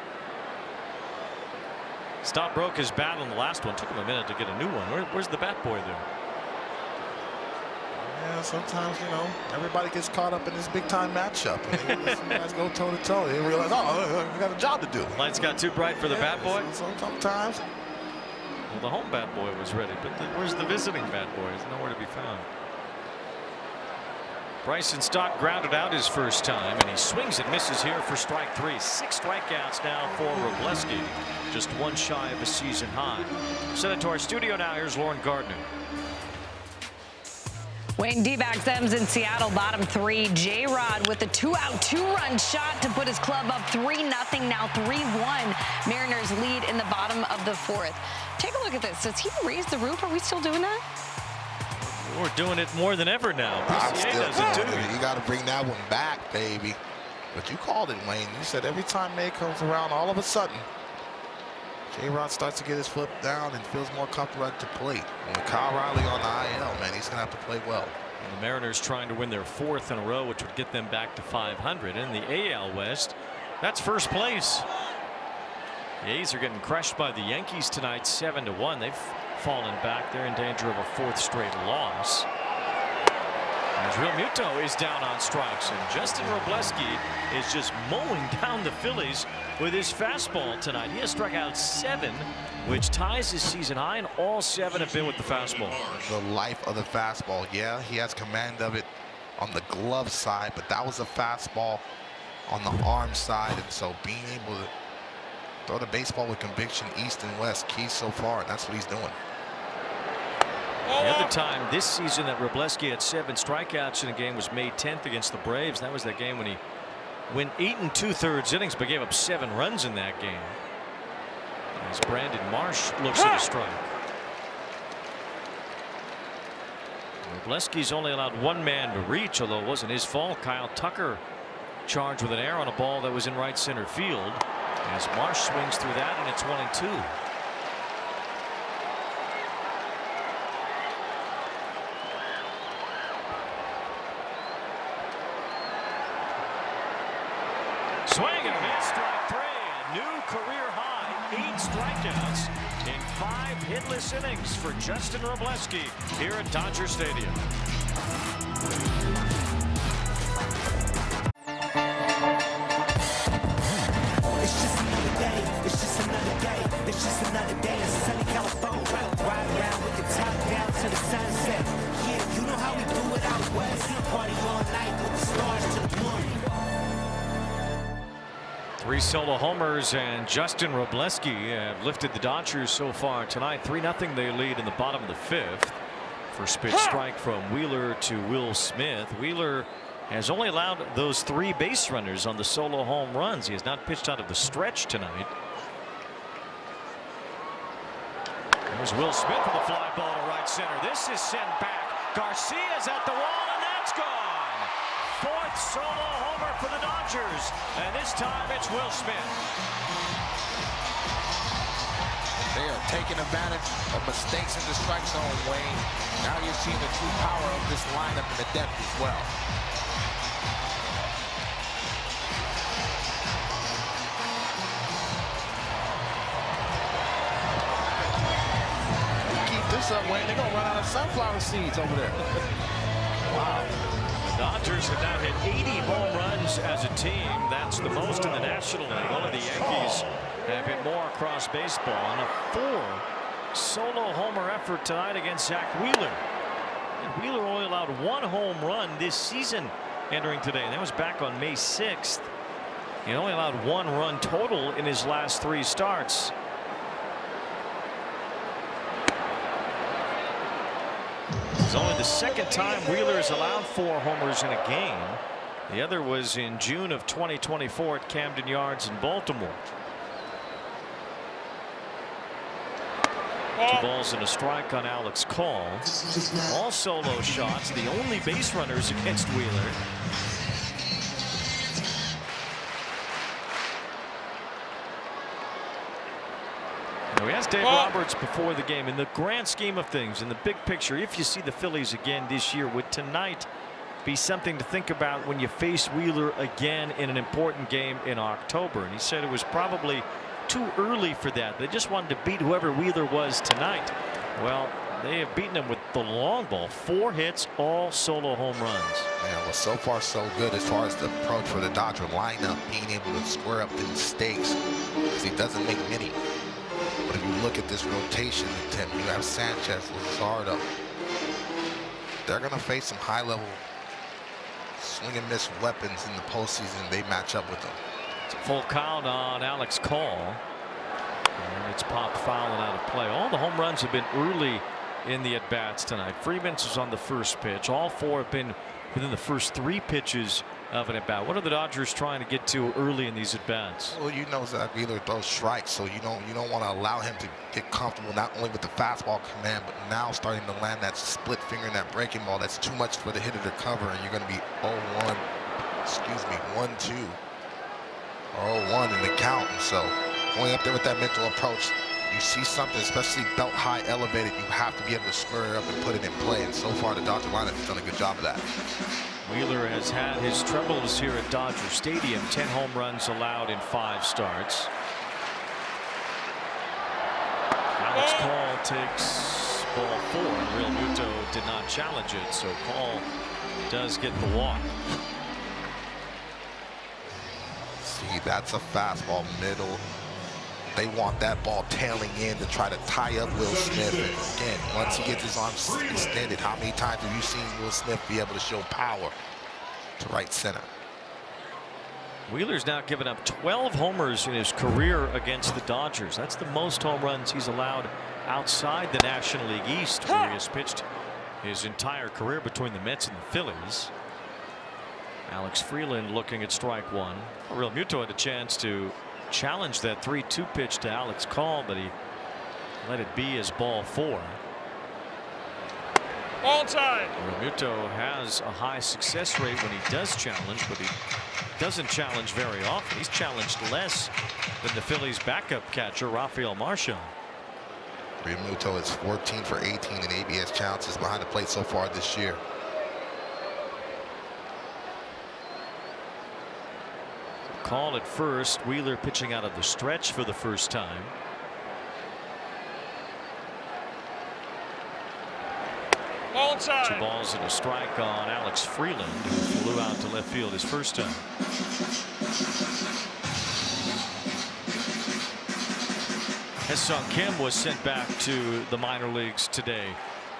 Stott broke his bat on the last one. Took him a minute to get a new one. Where's the bat boy there?
Yeah, sometimes, you know, everybody gets caught up in this big-time matchup. Some guys go toe-to-toe. They realize, oh, we got a job to do.
Lights got too bright for the bat boy?
Sometimes.
Well, the home bat boy was ready, but where's the visiting bat boy? He's nowhere to be found. Bryson Stott grounded out his first time, and he swings and misses here for strike 3. 6 strikeouts now for Robleski, just one shy of a season high. Send it to our studio now. Here's Lauren Gardner.
Wayne D-backs M's in Seattle, bottom 3. J-Rod with a 2-out, 2-run shot to put his club up 3-0, now 3-1. Mariners lead in the bottom of the 4th. Take a look at this. Does he raise the roof? Are we still doing that?
We're doing it more than ever now. PCA does it too.
You got to bring that one back, baby. But you called it, Wayne. You said every time May comes around, all of a sudden, J-Rod starts to get his foot down and feels more comfortable at the plate. And with Kyle Riley on the IL, man, he's going to have to play well.
And the Mariners trying to win their 4th in a row, which would get them back to 500. In the AL West, that's first place. The A's are getting crushed by the Yankees tonight, 7-1. They've fallen back. They're in danger of a 4th straight loss. As Realmuto is down on strikes, and Justin Robleski is just mowing down the Phillies with his fastball tonight. He has struck out 7, which ties his season high, and all 7 have been with the fastball.
The life of the fastball. Yeah, he has command of it on the glove side, but that was a fastball on the arm side, and so being able to throw the baseball with conviction east and west, key so far, and that's what he's doing.
The other time this season that Robleski had 7 strikeouts in a game was May 10th against the Braves. That was that game when he went 8 2/3 innings but gave up 7 runs in that game. As Brandon Marsh looks at a strike. Robleski's only allowed 1 man to reach, although it wasn't his fault. Kyle Tucker charged with an error on a ball that was in right center field. As Marsh swings through that, and it's 1-2. Swing and a miss, strike 3. A new career high, 8 strikeouts in 5 hitless innings for Justin Robleski here at Dodger Stadium.
It's just another day. It's just another day. It's just another day in sunny California. Ride around with the top down to the sunset. Yeah, you know how we do it out west. Party all night with the stars to the morning.
3 solo homers, and Justin Robleski have lifted the Dodgers so far tonight. 3-0 they lead in the bottom of the 5th. First pitch strike from Wheeler to Will Smith. Wheeler has only allowed those 3 base runners on the solo home runs. He has not pitched out of the stretch tonight. There's Will Smith with a fly ball to right center. This is sent back. Garcia's at the wall, and that's gone. 4th solo homer for the Dodgers, and this time it's Will Smith.
They are taking advantage of mistakes in the strike zone, Wayne. Now you're seeing the true power of this lineup and the depth as well. Keep this up, Wayne. They're going to run out of sunflower seeds over there. Wow.
The Dodgers have now hit 80 home runs as a team. That's the most in the National League. Only the Yankees have hit more across baseball, and a 4 solo homer effort tonight against Zach Wheeler. And Wheeler only allowed 1 home run this season entering today, and that was back on May 6th. He only allowed 1 run total in his last 3 starts. It's only the 2nd time Wheeler has allowed 4 homers in a game. The other was in June of 2024 at Camden Yards in Baltimore. 2 balls and a strike on Alex Call. All solo shots, the only base runners against Wheeler. We asked Dave Roberts before the game, in the grand scheme of things, in the big picture, if you see the Phillies again this year, would tonight be something to think about when you face Wheeler again in an important game in October? And he said it was probably too early for that. They just wanted to beat whoever Wheeler was tonight. Well, they have beaten him with the long ball. 4 hits, all solo home runs.
Yeah, well, so far so good as far as the approach for the Dodger lineup, being able to square up the mistakes, because he doesn't make many. But if you look at this rotation, Tim, you have Sanchez, Luzardo. They're going to face some high-level swing and miss weapons in the postseason. They match up with them.
It's a full count on Alex Call. And it's popped foul and out of play. All the home runs have been early in the at-bats tonight. Freeman's was on the first pitch. All 4 have been within the first 3 pitches of an at-bat. What are the Dodgers trying to get to early in these at-bats?
Well, you know Zach Wheeler throws strikes, so you don't want to allow him to get comfortable not only with the fastball command, but now starting to land that split finger and that breaking ball. That's too much for the hitter to cover, and you're going to be 0-1, excuse me, 1-2 or 0-1 in the count. And so going up there with that mental approach, you see something, especially belt high elevated, you have to be able to square it up and put it in play. And so far, the Dodger lineup has done a good job of that.
Wheeler has had his troubles here at Dodger Stadium. 10 home runs allowed in 5 starts. Alex Call takes ball 4. Real Muto did not challenge it, so Call does get the walk.
See, that's a fastball middle. They want that ball tailing in to try to tie up Will Smith. And again, once he gets his arms extended, how many times have you seen Will Smith be able to show power to right center?
Wheeler's now given up 12 homers in his career against the Dodgers. That's the most home runs he's allowed outside the National League East, where he has pitched his entire career between the Mets and the Phillies. Alex Freeland looking at strike 1. Real Muto had a chance to challenge that 3-2 pitch to Alex Call, but he let it be as ball 4.
Ball time.
Real Muto has a high success rate when he does challenge, but he doesn't challenge very often. He's challenged less than the Phillies backup catcher Rafael Marchand.
Real Muto is 14 for 18 in ABS challenges behind the plate so far this year.
call at first. Wheeler pitching out of the stretch for the first time.
Ball inside.
2 balls and a strike on Alex Freeland, who flew out to left field his first time. Ha-Seong Kim was sent back to the minor leagues today.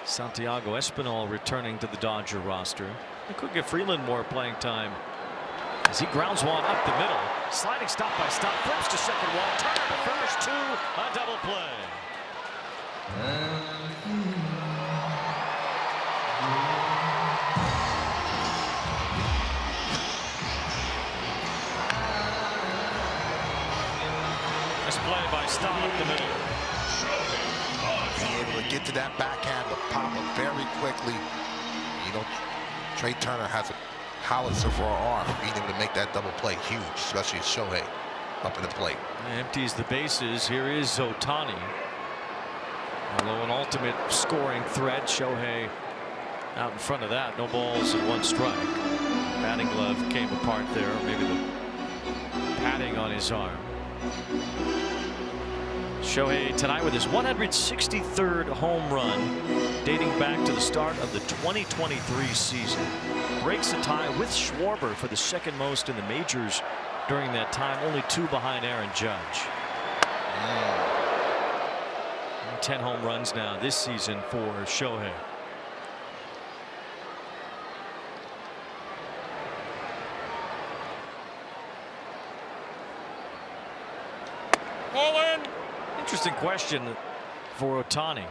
Santiago Espinal returning to the Dodger roster. They could give Freeland more playing time as he grounds one up the middle. Sliding stop by stop, flips to second wall, Turner to first, 2, a double play. Nice play by Stahl up the middle.
Being able to get to that backhand, but pop up very quickly. You know, Trey Turner has a howitzer for an arm, being able to make that double play huge, especially Shohei up in the plate.
Empties the bases. Here is Ohtani. Although an ultimate scoring threat, Shohei out in front of that. No balls and 1 strike. Batting glove came apart there. Maybe the padding on his arm. Shohei tonight with his 163rd home run, dating back to the start of the 2023 season. Breaks a tie with Schwarber for the second most in the majors during that time, only 2 behind Aaron Judge. 10 home runs now this season for Shohei.
Ball in.
Interesting question for Ohtani.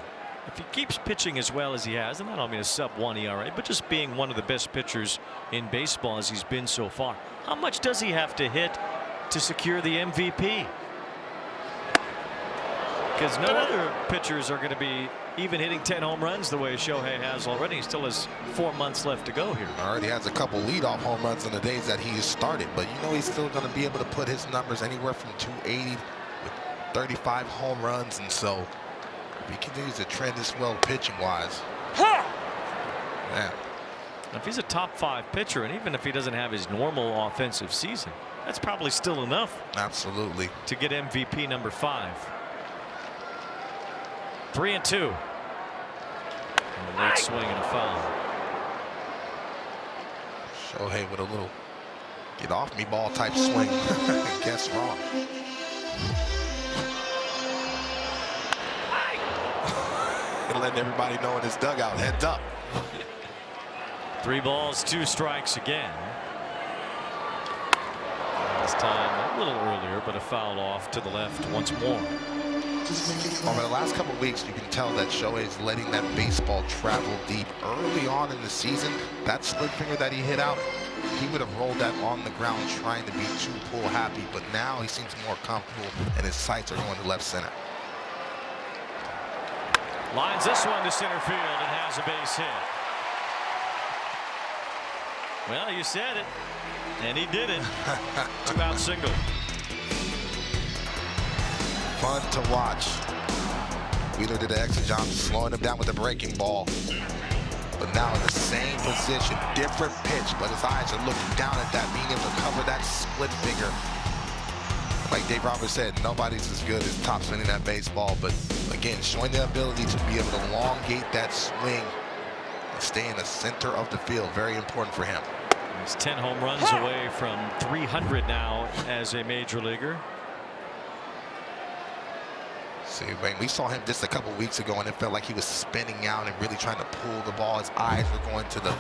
If he keeps pitching as well as he has, and I don't mean a sub-1 ERA, but just being one of the best pitchers in baseball as he's been so far, how much does he have to hit to secure the MVP? Because no other pitchers are going to be even hitting 10 home runs the way Shohei has already. He still has 4 months left to go here.
Already has a couple leadoff home runs on the days that he has started, but you know he's still going to be able to put his numbers anywhere from 280 with 35 home runs, and so if he continues to trend this well pitching-wise, man.
If he's a top 5 pitcher, and even if he doesn't have his normal offensive season, that's probably still enough.
Absolutely.
To get MVP number 5. 3-2. And a late swing and a foul.
Shohei with a little get off me ball type swing. Guess wrong. And letting everybody know in his dugout, heads up.
3 balls, 2 strikes again. This time a little earlier, but a foul off to the left once more.
Over the last couple of weeks, you can tell that Shohei is letting that baseball travel deep. Early on in the season, that split finger that he hit out, he would have rolled that on the ground trying to be too pull happy, but now he seems more comfortable and his sights are going to left center.
Lines this one to center field and has a base hit. Well, you said it, and he did it. 2-out single.
Fun to watch. Wheeler did an excellent job slowing him down with the breaking ball. But now in the same position, different pitch, but his eyes are looking down at that, being able to cover that split finger. Like Dave Roberts said, nobody's as good as top spinning that baseball, but again, showing the ability to be able to elongate that swing and stay in the center of the field. Very important for him.
He's 10 home runs away from 300 now as a major leaguer.
See, we saw him just a couple weeks ago, and it felt like he was spinning out and really trying to pull the ball. His eyes were going to the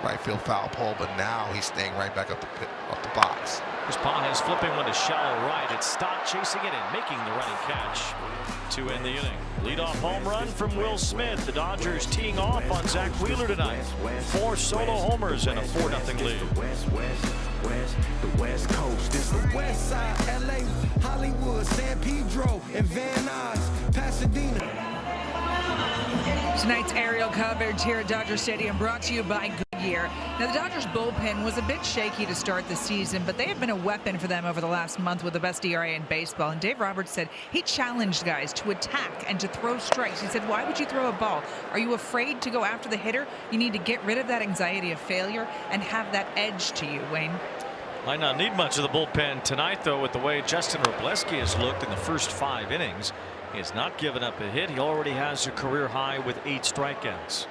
right field foul pole, but now he's staying right back up the box.
Pontes flipping one to shallow right. It's Stott chasing it and making the running catch to end the inning. Leadoff home run from Will Smith. The Dodgers teeing off on Zach Wheeler tonight. 4 solo homers and a 4-0 lead.
The West Coast. This the West Side, LA, Hollywood, San Pedro, and Van Nuys, Pasadena.
Tonight's aerial coverage here at Dodger Stadium brought to you by Goodyear. Now, the Dodgers bullpen was a bit shaky to start the season, but they have been a weapon for them over the last month with the best ERA in baseball. And Dave Roberts said he challenged guys to attack and to throw strikes. He said, why would you throw a ball? Are you afraid to go after the hitter? You need to get rid of that anxiety of failure and have that edge to you, Wayne.
Might not need much of the bullpen tonight, though, with the way Justin Robleski has looked in the first 5 innings. He has not given up a hit. He already has a career high with 8 strikeouts.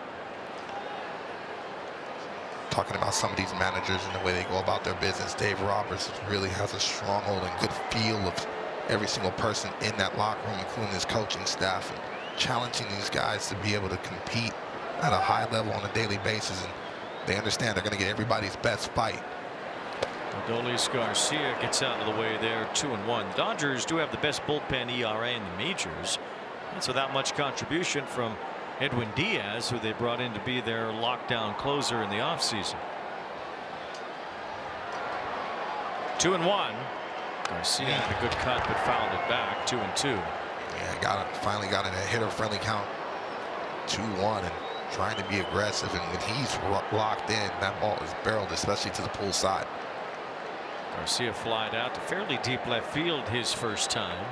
Talking about some of these managers and the way they go about their business, Dave Roberts really has a stronghold and good feel of every single person in that locker room, including his coaching staff, and challenging these guys to be able to compete at a high level on a daily basis. And they understand they're going to get everybody's best fight.
Adolis Garcia gets out of the way there, 2-1. Dodgers do have the best bullpen ERA in the majors. That's without much contribution from Edwin Diaz, who they brought in to be their lockdown closer in the offseason. 2-1. Garcia had a good cut but fouled it back. 2-2.
Yeah, finally got in a hitter-friendly count. 2-1 and trying to be aggressive. And when he's locked in, that ball is barreled, especially to the pull side.
Garcia flied out to fairly deep left field his first time.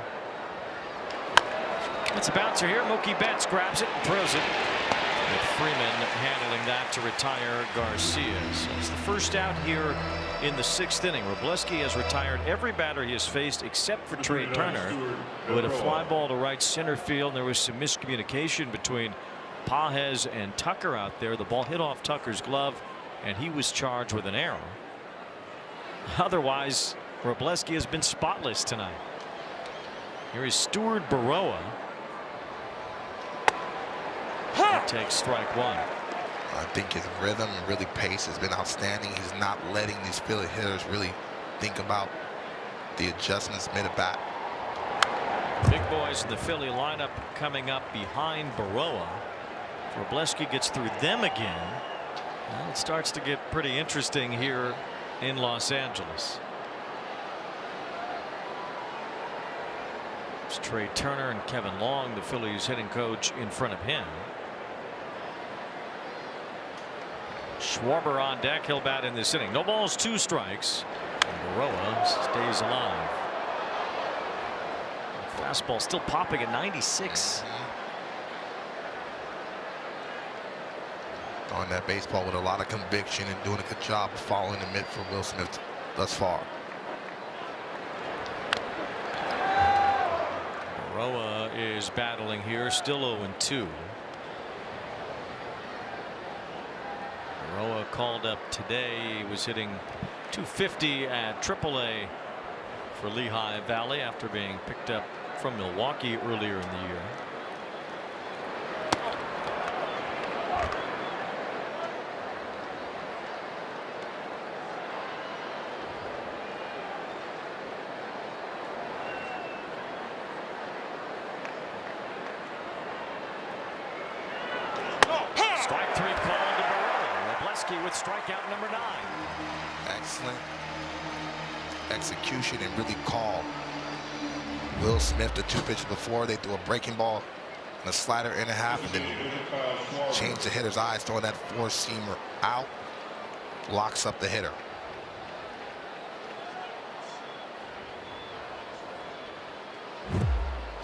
It's a bouncer here. Mookie Betts grabs it and throws it. And Freeman handling that to retire Garcia. So it's the first out here in the 6th inning. Robleski has retired every batter he has faced except for Trey Turner, who had a fly ball to right center field. There was some miscommunication between Pages and Tucker out there. The ball hit off Tucker's glove, and he was charged with an error. Otherwise, Robleski has been spotless tonight. Here is Stuart Baroa. He takes strike 1.
I think his rhythm and really pace has been outstanding. He's not letting these Philly hitters really think about the adjustments mid at bat.
Big boys in the Philly lineup coming up behind Baroa. Robleski gets through them again. Well, it starts to get pretty interesting here in Los Angeles. It's Trey Turner and Kevin Long, the Phillies hitting coach, in front of him. Schwarber on deck. He'll bat in this inning. No balls, 2 strikes. And Baroa stays alive. Fastball still popping at 96.
On that baseball with a lot of conviction and doing a good job of following the mid for Will Smith thus far.
Baroa is battling here, still 0-2. Baroa called up today. He was hitting .250 at AAA for Lehigh Valley after being picked up from Milwaukee earlier in the year. Strike 3 called to Baroa. Robleski with strikeout number 9.
Excellent execution and really called Will Smith the 2 pitches before. They threw a breaking ball and a slider in a half, and then changed the hitter's eyes, throwing that 4-seamer out. Locks up the hitter.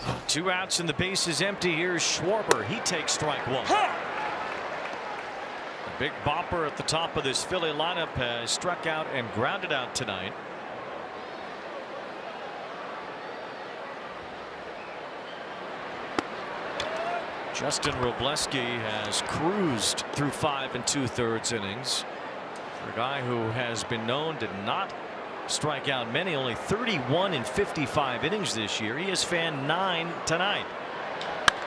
So 2 outs and the base is empty. Here's Schwarber. He takes strike 1. A big bopper at the top of this Philly lineup has struck out and grounded out tonight. Justin Robleski has cruised through 5 2/3 innings. For a guy who has been known to not strike out many, only 31 in 55 innings this year. He has fanned 9 tonight.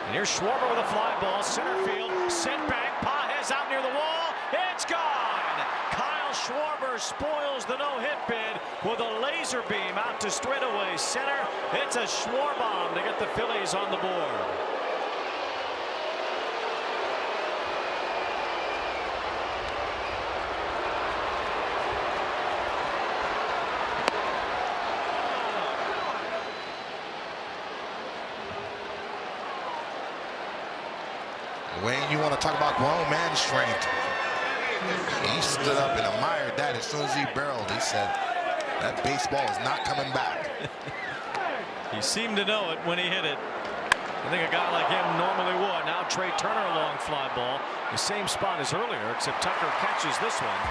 And here's Schwarber with a fly ball, center field, sent back. Pages out near the wall. It's gone. Kyle Schwarber spoils the no-hit bid with a laser beam out to straightaway center. It's a Schwarbomb to get the Phillies on the board.
Wayne, you want to talk about grown man strength? He stood up and admired that as soon as he barreled. He said, that baseball is not coming back.
He seemed to know it when he hit it. I think a guy like him normally would. Now Trey Turner, a long fly ball. The same spot as earlier, except Tucker catches this one.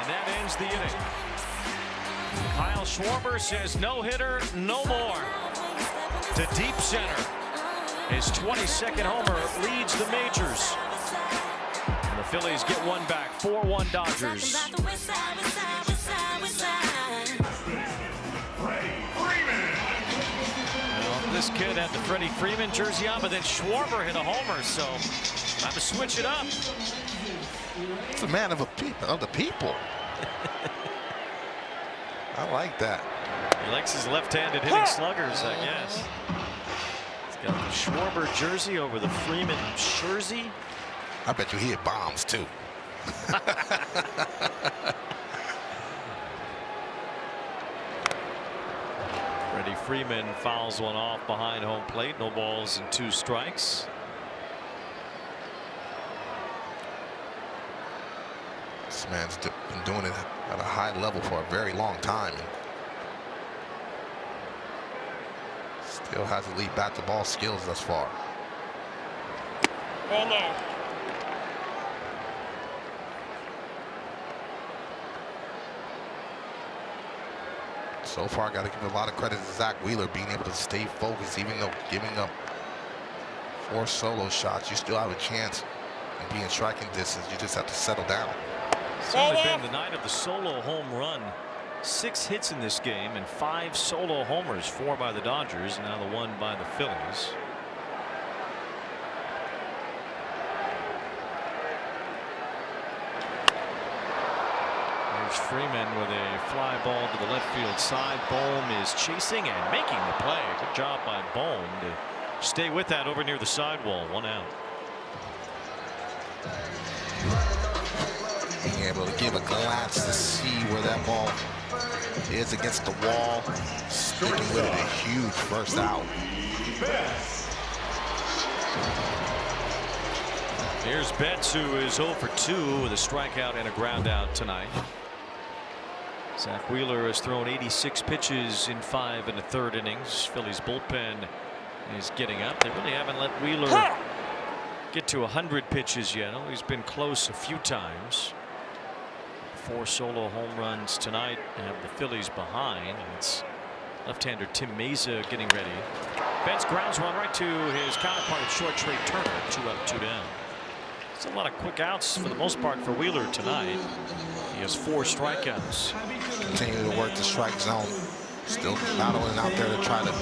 And that ends the inning. Kyle Schwarber says no hitter, no more. To deep center. His 22nd homer leads the majors. And the Phillies get one back. 4-1 Dodgers. Well, this kid had the Freddie Freeman jersey on, but then Schwarber hit a homer, so time to switch it up.
It's a man of the people. I like that.
He likes his left-handed hitting sluggers, I guess. He's got the Schwarber jersey over the Freeman jersey.
I bet you he hit bombs too.
Freddie Freeman fouls one off behind home plate. No balls and 2 strikes.
This man's been doing it at a high level for a very long time. Still has elite bat-to-ball skills thus far. So far, got to give a lot of credit to Zach Wheeler being able to stay focused, even though giving up 4 solo shots. You still have a chance and be in striking distance. You just have to settle down.
It's only been the night of the solo home run. 6 hits in this game and 5 solo homers, 4 by the Dodgers, and now the 1 by the Phillies. There's Freeman with a fly ball to the left field side. Bohm is chasing and making the play. Good job by Bohm to stay with that over near the sidewall. 1 out.
Being able to give a glance to see where that ball is against the wall. Sticking with it, a huge first out.
Here's Betts, who is 0 for 2 with a strikeout and a ground out tonight. Zach Wheeler has thrown 86 pitches in 5 1/3 innings. Phillies bullpen is getting up. They really haven't let Wheeler get to 100 pitches yet. Oh, he's been close a few times. 4 solo home runs tonight have the Phillies behind. It's left-hander Tim Meza getting ready. Betts grounds one right to his counterpart at short, Trey Turner. 2 up, 2 down. It's a lot of quick outs for the most part for Wheeler tonight. He has 4 strikeouts.
Continue to work the strike zone. Still battling out there to try to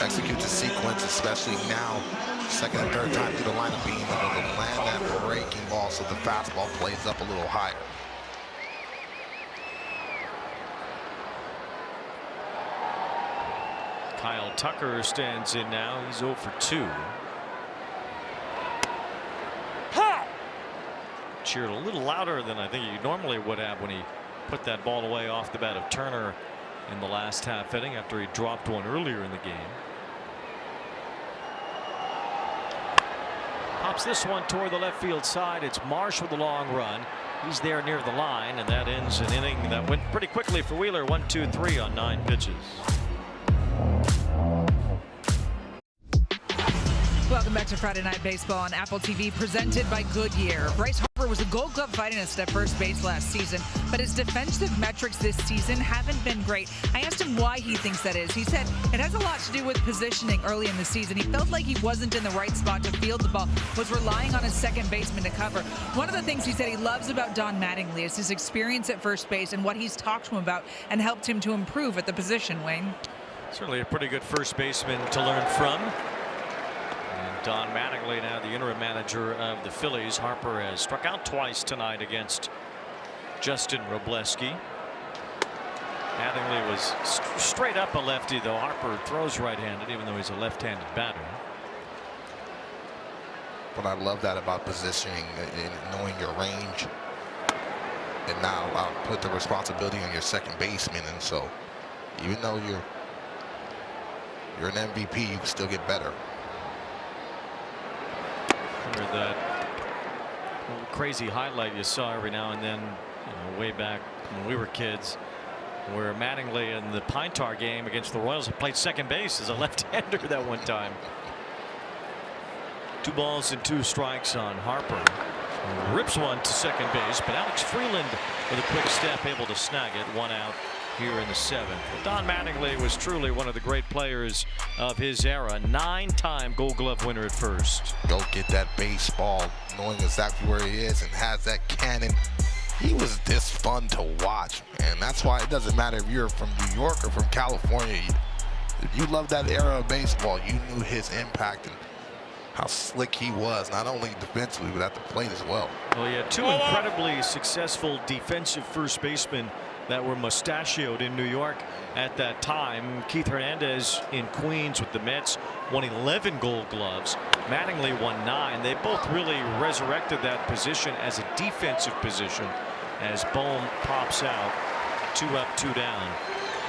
execute the sequence, especially now. 2nd and 3rd time through the lineup, being able to land that breaking ball so the fastball plays up a little higher.
Kyle Tucker stands in now. He's 0 for 2. Cheered a little louder than I think he normally would have when he put that ball away off the bat of Turner in the last half inning after he dropped one earlier in the game. Pops this one toward the left field side. It's Marsh with a long run. He's there near the line, and that ends an inning that went pretty quickly for Wheeler. 1, 2, 3 on 9 pitches.
Welcome back to Friday Night Baseball on Apple TV, presented by Goodyear. Bryce Harper was a Gold Glove finalist at first base last season, but his defensive metrics this season haven't been great. I asked him why he thinks that is. He said it has a lot to do with positioning early in the season. He felt like he wasn't in the right spot to field the ball, was relying on his second baseman to cover. One of the things he said he loves about Don Mattingly is his experience at first base and what he's talked to him about and helped him to improve at the position, Wayne.
Certainly a pretty good first baseman to learn from. Don Mattingly, now the interim manager of the Phillies. Harper has struck out twice tonight against Justin Robleski. Mattingly was straight up a lefty, though. Harper throws right-handed, even though he's a left-handed batter.
But I love that about positioning and knowing your range. And now I'll put the responsibility on your second baseman. And so even though you're an MVP, you can still get better.
Remember that crazy highlight you saw every now and then, way back when we were kids, where Mattingly in the Pine Tar game against the Royals played second base as a left-hander that one time. 2 balls and 2 strikes on Harper. Rips one to second base, but Alex Freeland with a quick step able to snag it. 1 out here in the 7th. But Don Mattingly was truly one of the great players of his era. 9-time Gold Glove winner at first.
Go get that baseball, knowing exactly where he is, and has that cannon. He was this fun to watch, and that's why it doesn't matter if you're from New York or from California. If you love that era of baseball, you knew his impact and how slick he was, not only defensively, but at the plate as well.
Well, he had 2 incredibly successful defensive first basemen that were mustachioed in New York at that time. Keith Hernandez in Queens with the Mets won 11 Gold Gloves. Mattingly won 9. They both really resurrected that position as a defensive position as Bohm pops out. 2 up, 2 down.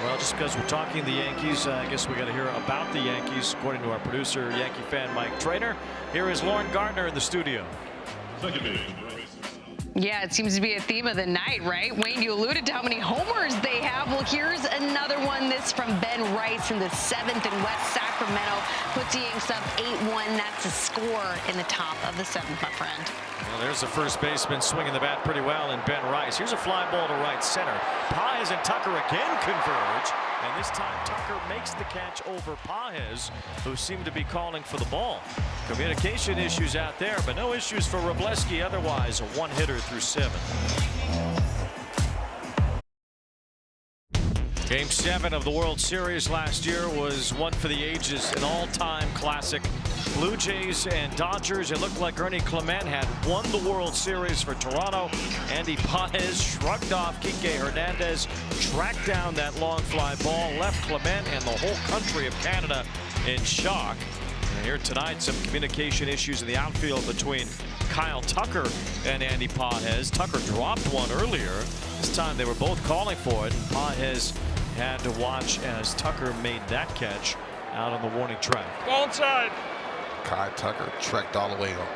Well, just because we're talking the Yankees, I guess we got to hear about the Yankees. According to our producer, Yankee fan Mike Trainer, here is Lauren Gardner in the studio.
Yeah, it seems to be a theme of the night, right? Wayne, you alluded to how many homers they have. Well, here's another one. This from Ben Rice in the 7th in West Sacramento. Puts the Yanks up 8-1. That's a score in the top of the 7th, my friend.
Well, there's the first baseman swinging the bat pretty well in Ben Rice. Here's a fly ball to right center. Paez and Tucker again converge. And this time Tucker makes the catch over Paez, who seemed to be calling for the ball. Communication issues out there, but no issues for Robleski otherwise. A 1-hitter through 7. Game 7 of the World Series last year was one for the ages, an all-time classic. Blue Jays and Dodgers. It looked like Ernie Clement had won the World Series for Toronto. Andy Paez shrugged off Kike Hernandez, tracked down that long fly ball, left Clement and the whole country of Canada in shock. And here tonight, some communication issues in the outfield between Kyle Tucker and Andy Paez. Tucker dropped one earlier. This time they were both calling for it, and Paez had to watch as Tucker made that catch out on the warning track.
Ball inside.
Kyle Tucker trekked all the way up,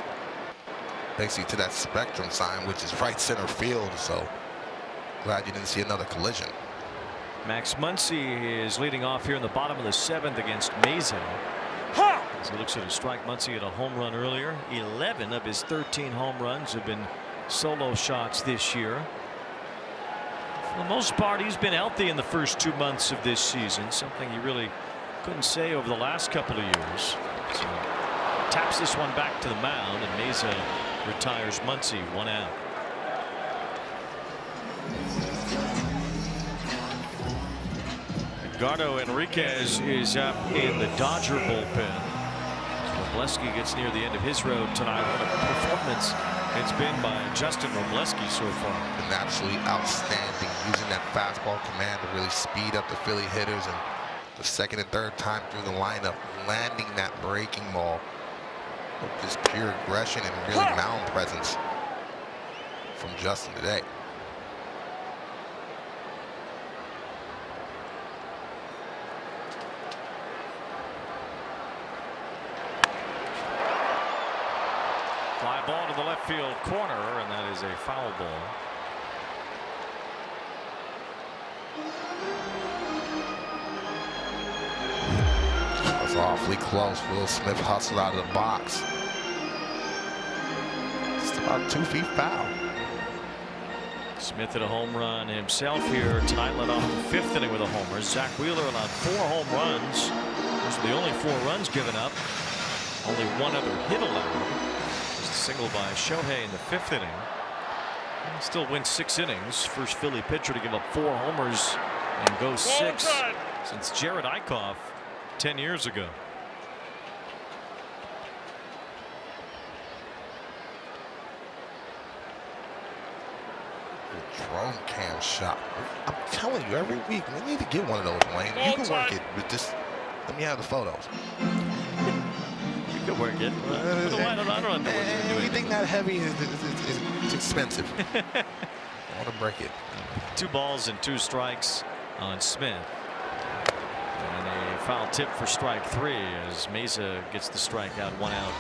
basically to that spectrum sign, which is right center field. So glad you didn't see another collision.
Max Muncy is leading off here in the bottom of the 7th against Mesa. As he looks at a strike, Muncy had a home run earlier. 11 of his 13 home runs have been solo shots this year. For the most part, he's been healthy in the first 2 months of this season, something he really couldn't say over the last couple of years. So taps this one back to the mound, and Mesa retires Muncy, 1 out. Edgardo Enriquez is up in the Dodger bullpen. Robleski gets near the end of his road tonight. What a performance it's been by Justin Robleski so far.
And absolutely outstanding, using that fastball command to really speed up the Philly hitters, and the second and third time through the lineup, landing that breaking ball with just pure aggression and really mound presence from Justin today.
Fly ball to the left field corner, and that is a foul ball.
That's awfully close. Will Smith hustled out of the box. Just about 2 feet foul.
Smith hit a home run himself here tonight, led off the 5th inning with a homer. Zach Wheeler allowed 4 home runs. Those are the only 4 runs given up. Only 1 other hit allowed. Just a single by Shohei in the 5th inning. He still wins 6 innings. First Philly pitcher to give up 4 homers and go 6 since Jared Eichhoff 10 years ago.
The drone cam shot. I'm telling you, every week we need to get one of those, Wayne. You can work it, but just let me have the photos.
You can work it. I don't know what you're doing.
Anything that heavy is expensive. I want to break it.
2 balls and 2 strikes on Smith. And a foul tip for strike 3 as Mesa gets the strikeout. 1 out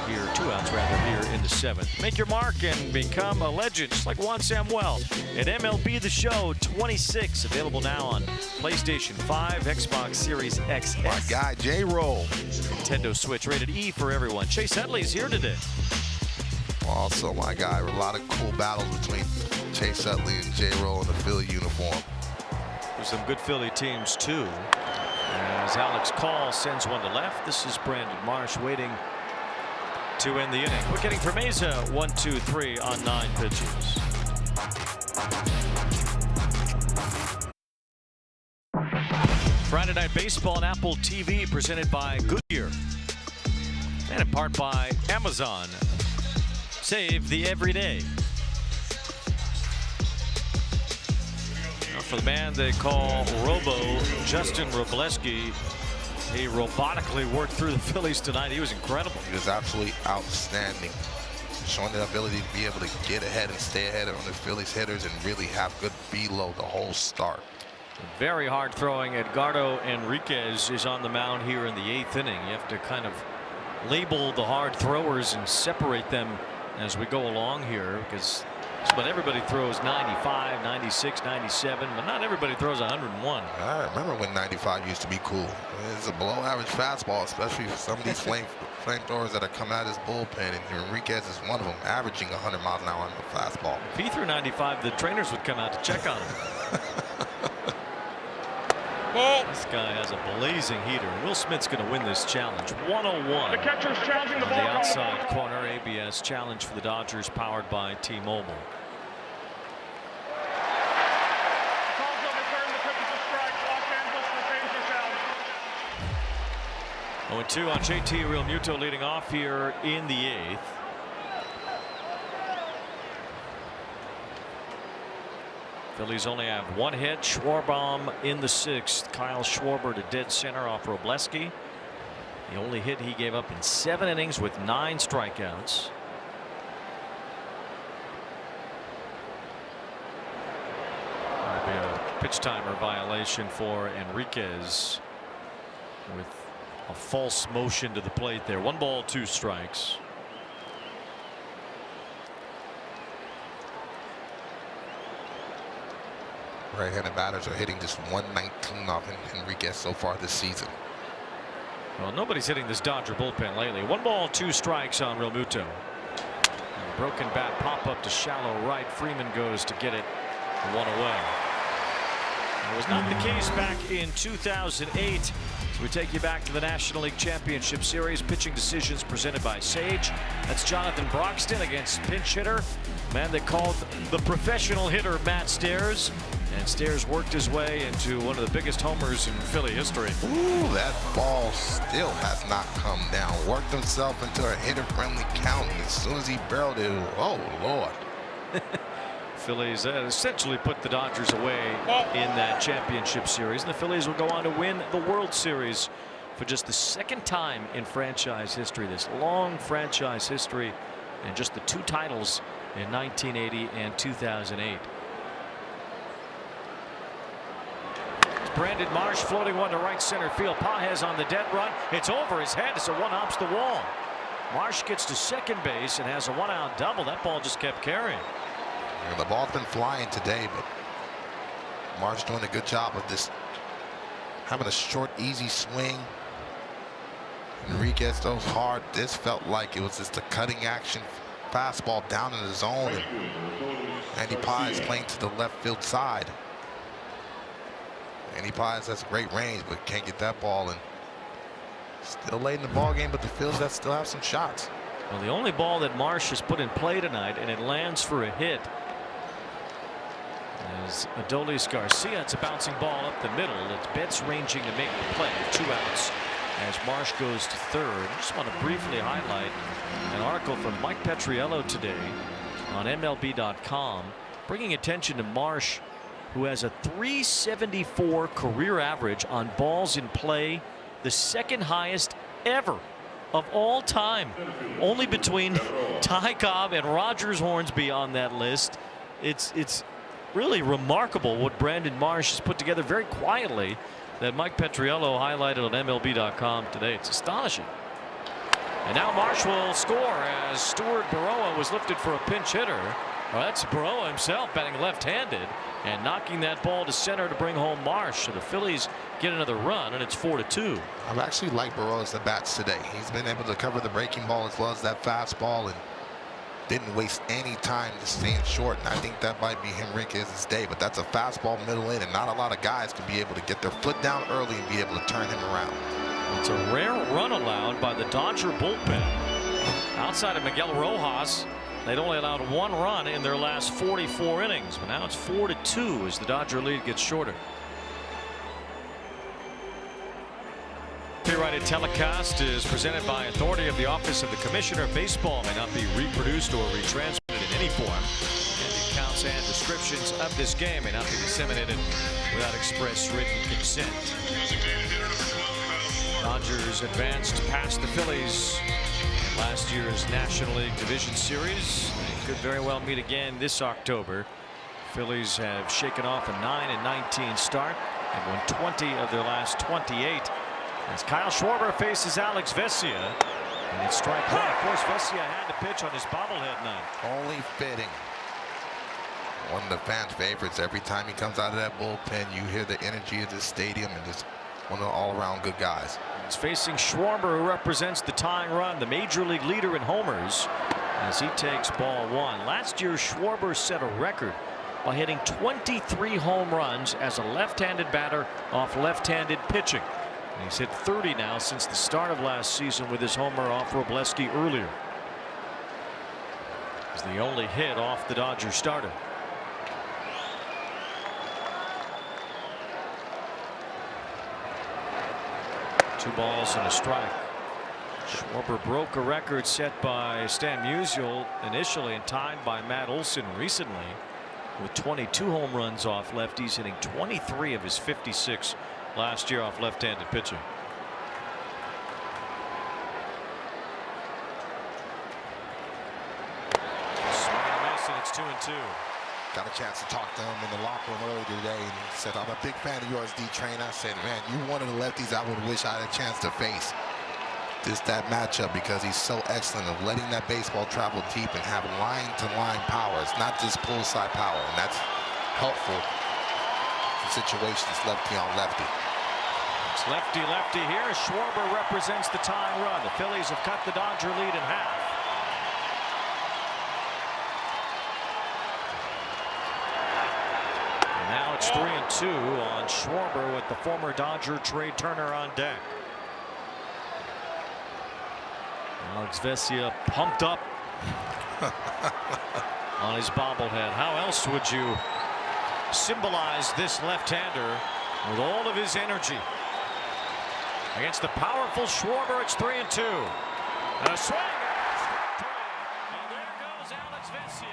here, 2 outs rather here in the 7th. Make your mark and become a legend, just like Juan Samuel at MLB The Show 26, available now on PlayStation 5, Xbox Series XS.
My guy J-Roll.
Nintendo Switch, rated E for everyone. Chase Utley's here today.
Also, my guy, a lot of cool battles between Chase Utley and J-Roll in the Philly uniform.
gives them good Philly teams too. As Alex Call sends one to left. This is Brandon Marsh waiting to end the inning. We're getting from Mesa 1-2-3 on 9 pitches. Friday Night Baseball on Apple TV presented by Goodyear and in part by Amazon. Save the everyday. For the man they call Robo, Justin Robleski, he robotically worked through the Phillies tonight. He was incredible.
He was absolutely outstanding, showing the ability to be able to get ahead and stay ahead on the Phillies hitters and really have good velo the whole start.
Very hard throwing Edgardo Enriquez is on the mound here in the 8th inning. You have to kind of label the hard throwers and separate them as we go along here, because but everybody throws 95, 96, 97, but not everybody throws 101.
I remember when 95 used to be cool. It's a below average fastball, especially for some of these flamethrowers that are coming out of his bullpen, and Enriquez is one of them, averaging 100 miles an hour on the fastball.
If he threw 95, the trainers would come out to check on him. This guy has a blazing heater. Will Smith's going to win this challenge. 101.
The catcher's challenging the
On
ball.
the outside corner, ABS challenge for the Dodgers, powered by T-Mobile.
Calls overturned. The pitch is a strike. Los Angeles retains their challenge.
0-2 on JT Realmuto leading off here in the 8th. Phillies only have one hit. Schwarbaum in the 6th. Kyle Schwarber to dead center off Robleski. The only hit he gave up in 7 innings with 9 strikeouts. That'll be a pitch timer violation for Enriquez with a false motion to the plate there. 1 ball, 2 strikes.
Right-handed batters are hitting just 119 off Enriquez so far this season.
Well, nobody's hitting this Dodger bullpen lately. 1 ball, 2 strikes on Realmuto. And a broken bat pop up to shallow right. Freeman goes to get it 1 away. It was not the case back in 2008. So we take you back to the National League Championship Series. Pitching decisions presented by Sage. That's Jonathan Broxton against pinch hitter, man they called the professional hitter Matt Stairs. And Stairs worked his way into one of the biggest homers in Philly history.
Ooh, that ball still has not come down. Worked himself into a hitter-friendly count. And as soon as he barreled it, oh, Lord.
Phillies essentially put the Dodgers away in that championship series. And the Phillies will go on to win the World Series for just the 2nd time in franchise history. This long franchise history, and just the 2 titles in 1980 and 2008. Brandon Marsh floating one to right center field. Pages on the dead run. It's over his head as the one hops the wall. Marsh gets to second base and has a 1-out double. That ball just kept carrying.
Yeah, the ball's been flying today, but Marsh doing a good job of this, having a short, easy swing. Enriquez throws hard. This felt like it was just a cutting action fastball down in the zone. And Andy Pages playing to the left field side. Andy Pages has great range, but can't get that ball, and still late in the ball game, but the Phillies that still have some shots.
Well, the only ball that Marsh has put in play tonight, and it lands for a hit, is Adolis Garcia. It's a bouncing ball up the middle. It's Betts ranging to make the play. 2 outs as Marsh goes to third. Just want to briefly highlight an article from Mike Petriello today on MLB.com, bringing attention to Marsh, who has a .374 career average on balls in play, the 2nd highest ever of all time. Only between Ty Cobb and Rogers Hornsby on that list. It's really remarkable what Brandon Marsh has put together very quietly, that Mike Petriello highlighted on MLB.com today. It's astonishing. And now Marsh will score as Stuart Baroa was lifted for a pinch hitter. Well, that's Baroa himself batting left-handed and knocking that ball to center to bring home Marsh. So the Phillies get another run, and it's 4-2.
I've actually liked Baroa's at bats today. He's been able to cover the breaking ball as well as that fastball, and didn't waste any time just staying short, and I think that might be Henriquez's day. But that's a fastball middle in, and not a lot of guys can be able to get their foot down early and be able to turn him around.
It's a rare run allowed by the Dodger bullpen. Outside of Miguel Rojas, they'd only allowed 1 run in their last 44 innings, but now it's 4-2 as the Dodger lead gets shorter. Copyrighted telecast is presented by authority of the Office of the Commissioner of Baseball. May not be reproduced or retransmitted in any form. And the accounts and descriptions of this game may not be disseminated without express written consent. Dodgers advanced past the Phillies in last year's National League Division Series. They could very well meet again this October. Phillies have shaken off a 9-19 start and won 20 of their last 28. As Kyle Schwarber faces Alex Vesia, and it's strike one. Of course, Vesia had to pitch on his bobblehead night.
Only fitting. One of the fans' favorites. Every time he comes out of that bullpen, you hear the energy of the stadium, and just one of the all-around good guys.
He's facing Schwarber, who represents the tying run, the major league leader in homers, as he takes ball 1. Last year, Schwarber set a record by hitting 23 home runs as a left-handed batter off left-handed pitching. He's hit 30 now since the start of last season with his homer off Robleski earlier. He's the only hit off the Dodgers starter. Two balls and a strike. Schwarber broke a record set by Stan Musial initially and tied by Matt Olson recently with 22 home runs off lefties, hitting 23 of his 56 last year off left-handed pitching. Swing and a miss, and it's 2-2.
Got a chance to talk to him in the locker room earlier today, and he said, "I'm a big fan of yours, D-Train." I said, "Man, you one of the lefties I would wish I had a chance to face." Just that matchup, because he's so excellent of letting that baseball travel deep and have line-to-line power. It's not just pull-side power, and that's helpful in situations lefty on lefty.
It's lefty-lefty here. Schwarber represents the tying run. The Phillies have cut the Dodger lead in half. And now it's 3-2 on Schwarber with the former Dodger Trey Turner on deck. Alex Vesia pumped up on his bobblehead. How else would you symbolize this left-hander with all of his energy? Against the powerful Schwarber, it's 3-2. And a swing. And there goes Alex Vesia,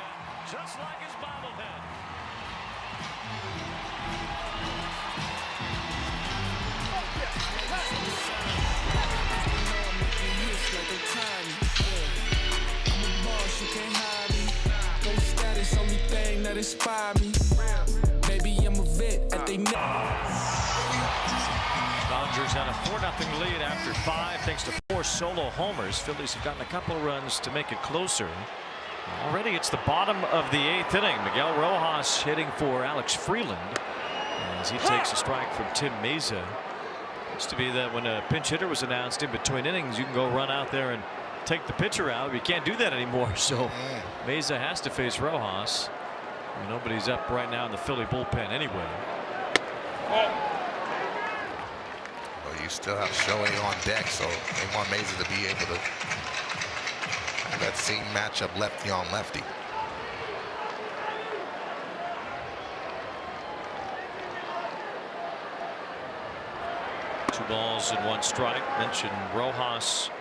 just like his bobblehead.
That inspire me. Maybe I'm a vet at they
Dodgers had a 4-0 lead after 5 thanks to 4 solo homers. Phillies have gotten a couple of runs to make it closer. Already it's the bottom of the 8th inning. Miguel Rojas hitting for Alex Freeland as he takes a strike from Tim Meza. Used to be that when a pinch hitter was announced in between innings, you can go run out there and take the pitcher out. You can't do that anymore, so Meza has to face Rojas. Nobody's up right now in the Philly bullpen anyway.
Well, you still have Shohei on deck, so they want Meza to be able to have that same matchup lefty on lefty.
Two balls and 1 strike. Mentioned Rojas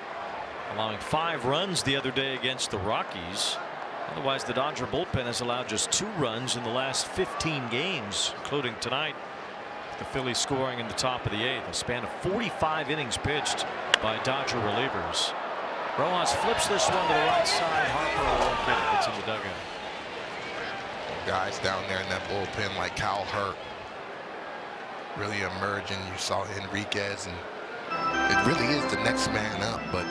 allowing 5 runs the other day against the Rockies. Otherwise, the Dodger bullpen has allowed just 2 runs in the last 15 games, including tonight. The Phillies scoring in the top of the 8th. A span of 45 innings pitched by Dodger relievers. Rojas flips this one to the right side. Harper won't get it. It's in the dugout.
Guys down there in that bullpen like Kyle Hurt really emerging. You saw Henriquez, and it really is the next man up, but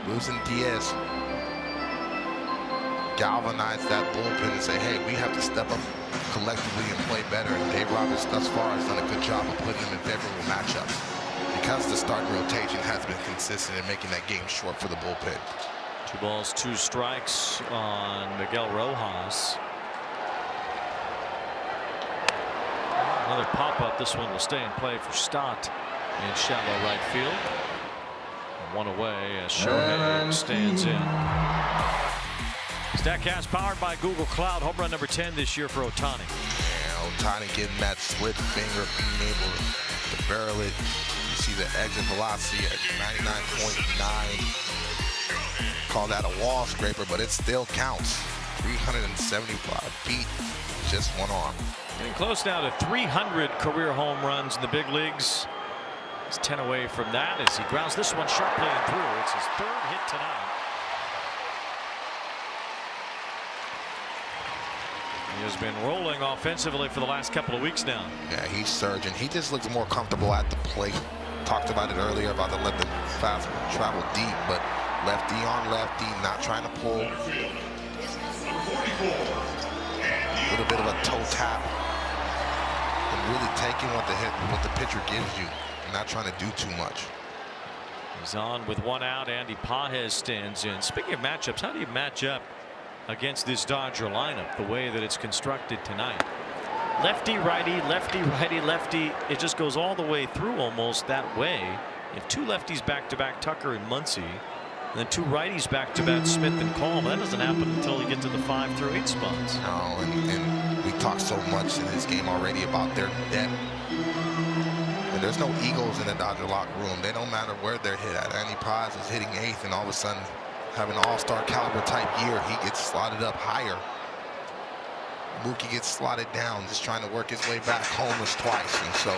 losing Diaz galvanized that bullpen and say, hey, we have to step up collectively and play better. And Dave Roberts thus far has done a good job of putting them in favorable matchups because the starting rotation has been consistent in making that game short for the bullpen.
2 balls, 2 strikes on Miguel Rojas. Another pop-up. This one will stay in play for Stott in shallow right field. 1 away as Shohei stands in. Statcast powered by Google Cloud. Home run number 10 this year for Ohtani.
Yeah, Ohtani getting that split finger, being able to barrel it. You see the exit velocity at 99.9. Call that a wall scraper, but it still counts. 375 feet, just one arm.
Getting close now to 300 career home runs in the big leagues. He's 10 away from that as he grounds this one sharply and through. It's his 3rd hit tonight. He has been rolling offensively for the last couple of weeks now.
Yeah, he's surging. He just looks more comfortable at the plate. Talked about it earlier about the let the fast travel deep, but lefty on lefty, not trying to pull. A little bit of a toe tap. And really taking what the pitcher gives you. Not trying to do too much.
He's on with 1 out. Andy Pages stands in. Speaking of matchups, how do you match up against this Dodger lineup the way that it's constructed tonight? Lefty, righty, lefty, righty, lefty. It just goes all the way through almost that way. You have 2 lefties back-to-back, Tucker and Muncy, and then 2 righties back-to-back, Smith and Cole. That doesn't happen until you get to the 5 through 8 spots.
No, and we talked so much in this game already about their depth. And there's no egos in the Dodger locker room. They don't matter where they're hit at. Andy Pages is hitting 8th, and all of a sudden, having an all-star caliber type year, he gets slotted up higher. Mookie gets slotted down, just trying to work his way back, homeless twice. And so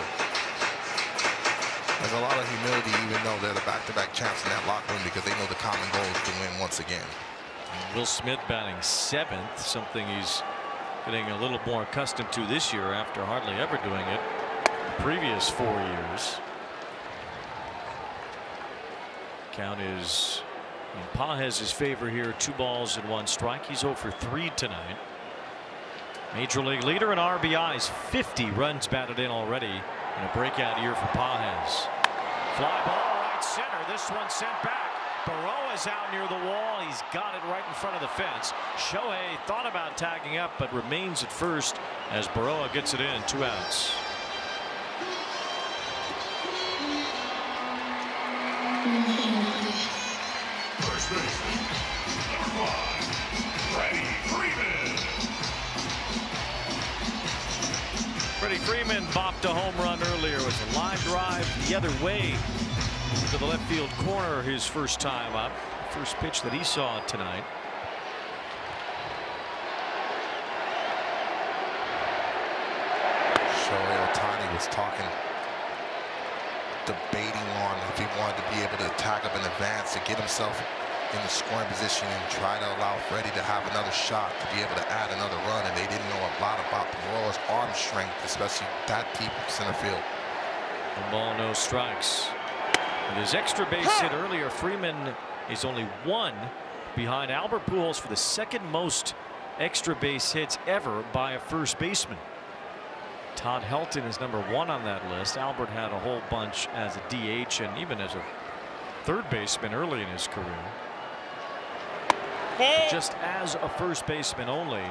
there's a lot of humility, even though they're the back-to-back champs in that locker room, because they know the common goal is to win once again.
Will Smith batting 7th, something he's getting a little more accustomed to this year after hardly ever doing it the previous 4 years. Count is in Pages' favor here. 2 balls and 1 strike. He's 0 for 3 tonight. Major league leader in RBIs, 50 runs batted in already in a breakout year for Pages. Fly ball right center. This one sent back. Burrow is out near the wall. He's got it right in front of the fence. Shohei thought about tagging up, but remains at first as Burrow gets it in. 2 outs.
First baseman, number 5, Freddie Freeman.
Freddie Freeman bopped a home run earlier. It was a line drive the other way to the left field corner his first time up. First pitch that he saw tonight.
Shohei Ohtani was debating on if he wanted to be able to attack up in advance to get himself in the scoring position and try to allow Freddie to have another shot to be able to add another run, and they didn't know a lot about Burrow's arm strength, especially that deep center field.
1 ball, no strikes. With his extra base hit earlier, Freeman is only 1 behind Albert Pujols for the 2nd most extra base hits ever by a first baseman. Todd Helton is number 1 on that list. Albert had a whole bunch as a DH and even as a 3rd baseman early in his career. Just as a first baseman only,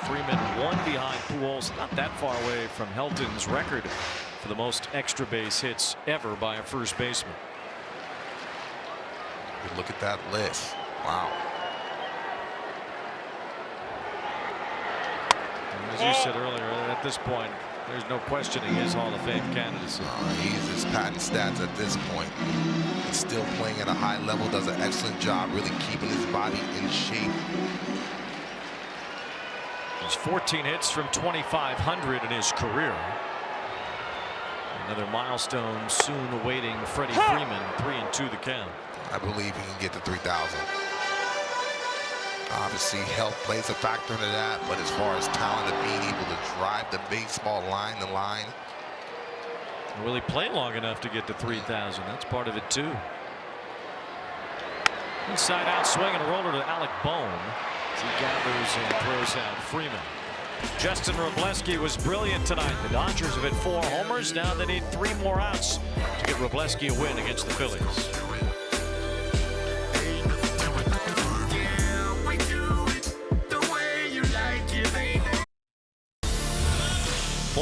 Freeman 1 behind Pujols, not that far away from Helton's record for the most extra base hits ever by a first baseman.
Look at that list. Wow.
As you said earlier, at this point, there's no questioning his Hall of Fame candidacy.
He's his patent stats at this point. He's still playing at a high level, does an excellent job really keeping his body in shape.
He's 14 hits from 2,500 in his career. Another milestone soon awaiting Freddie Freeman. 3-2 the count.
I believe he can get to 3,000. Obviously, health plays a factor into that, but as far as talent of being able to drive the baseball line to line.
Will he play long enough to get to 3,000? That's part of it, too. Inside out swing and a roller to Alec Bohm as he gathers and throws out Freeman. Justin Robleski was brilliant tonight. The Dodgers have hit 4 homers. Now they need 3 more outs to get Robleski a win against the Phillies.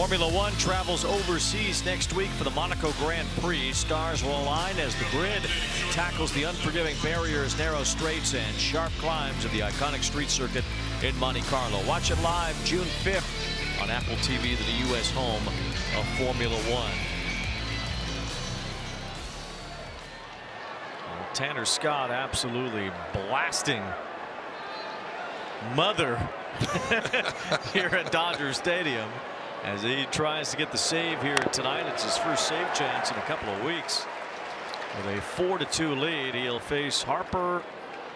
Formula One travels overseas next week for the Monaco Grand Prix. Stars will align as the grid tackles the unforgiving barriers, narrow straights, and sharp climbs of the iconic street circuit in Monte Carlo. Watch it live June 5th on Apple TV, the U.S. home of Formula One. Tanner Scott absolutely blasting mother here at Dodger Stadium as he tries to get the save here tonight. It's his first save chance in a couple of weeks. With a 4-2 lead, he'll face Harper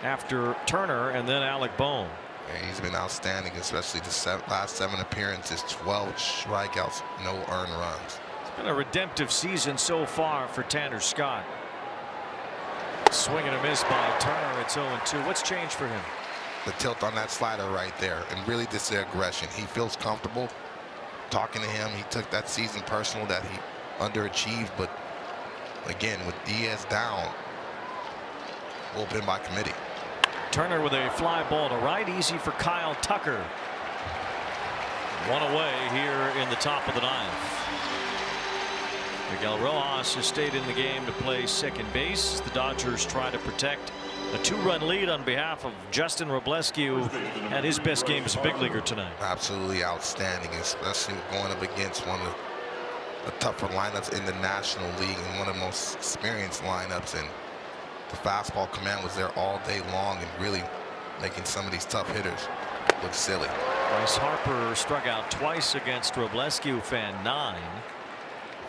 after Turner and then Alec Bohm.
Yeah, he's been outstanding, especially the last 7 appearances, 12 strikeouts, no earned runs.
It's been a redemptive season so far for Tanner Scott. Swing and a miss by Turner. It's 0-2. What's changed for him?
The tilt on that slider right there, and really just the aggression. He feels comfortable. Talking to him, he took that season personal that he underachieved, but again, with Diaz down, bullpen by committee.
Turner with a fly ball to right, easy for Kyle Tucker. One away here in the top of the 9th. Miguel Rojas has stayed in the game to play second base. The Dodgers try to protect a 2-run lead on behalf of Justin Robleski, who had his best game as a big leaguer tonight.
Absolutely outstanding, especially going up against one of the tougher lineups in the National League and one of the most experienced lineups. And the fastball command was there all day long and really making some of these tough hitters look silly.
Bryce Harper struck out twice against Robleski, who fanned 9.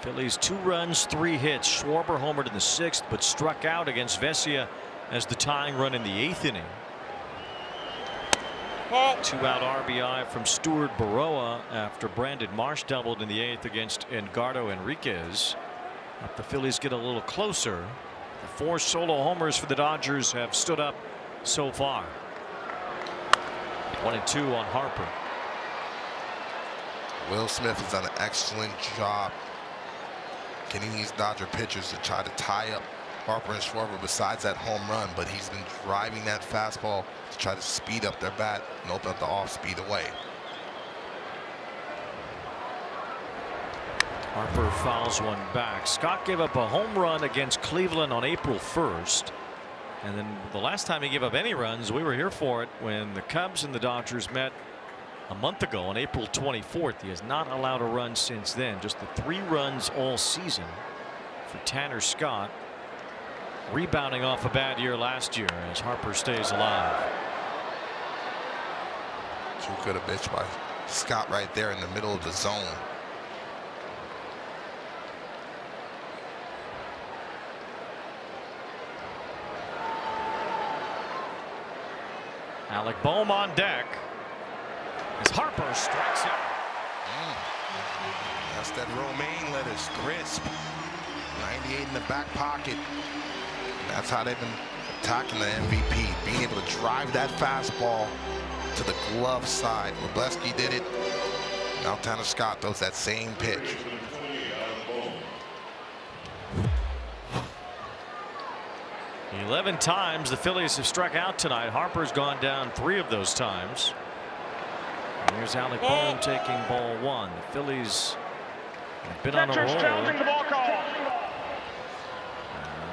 Phillies 2 runs, 3 hits. Schwarber homered in the 6th, but struck out against Vesia as the tying run in the 8th inning. 2-out RBI from Stuart Baroa after Brandon Marsh doubled in the 8th against Edgardo Enriquez. The Phillies get a little closer. The 4 solo homers for the Dodgers have stood up so far. 1-2 on Harper.
Will Smith has done an excellent job getting these Dodger pitchers to try to tie up Harper and Schwarber besides that home run, but he's been driving that fastball to try to speed up their bat and open up the off-speed away.
Harper fouls one back. Scott gave up a home run against Cleveland on April 1st. And then the last time he gave up any runs, we were here for it when the Cubs and the Dodgers met a month ago on April 24th. He has not allowed a run since then. Just the 3 runs all season for Tanner Scott, rebounding off a bad year last year as Harper stays alive.
Too good a pitch by Scott right there in the middle of the zone.
Alec Bohm on deck as Harper strikes out.
That's that romaine lettuce, crisp. 98 in the back pocket. That's how they've been attacking the MVP, being able to drive that fastball to the glove side. Robleski did it. Now Tanner Scott throws that same pitch.
"11 times the Phillies have struck out tonight. Harper's gone down 3 of those times. And here's Alec Bohm taking ball 1. The Phillies have been on a roll.
Challenging the ball call.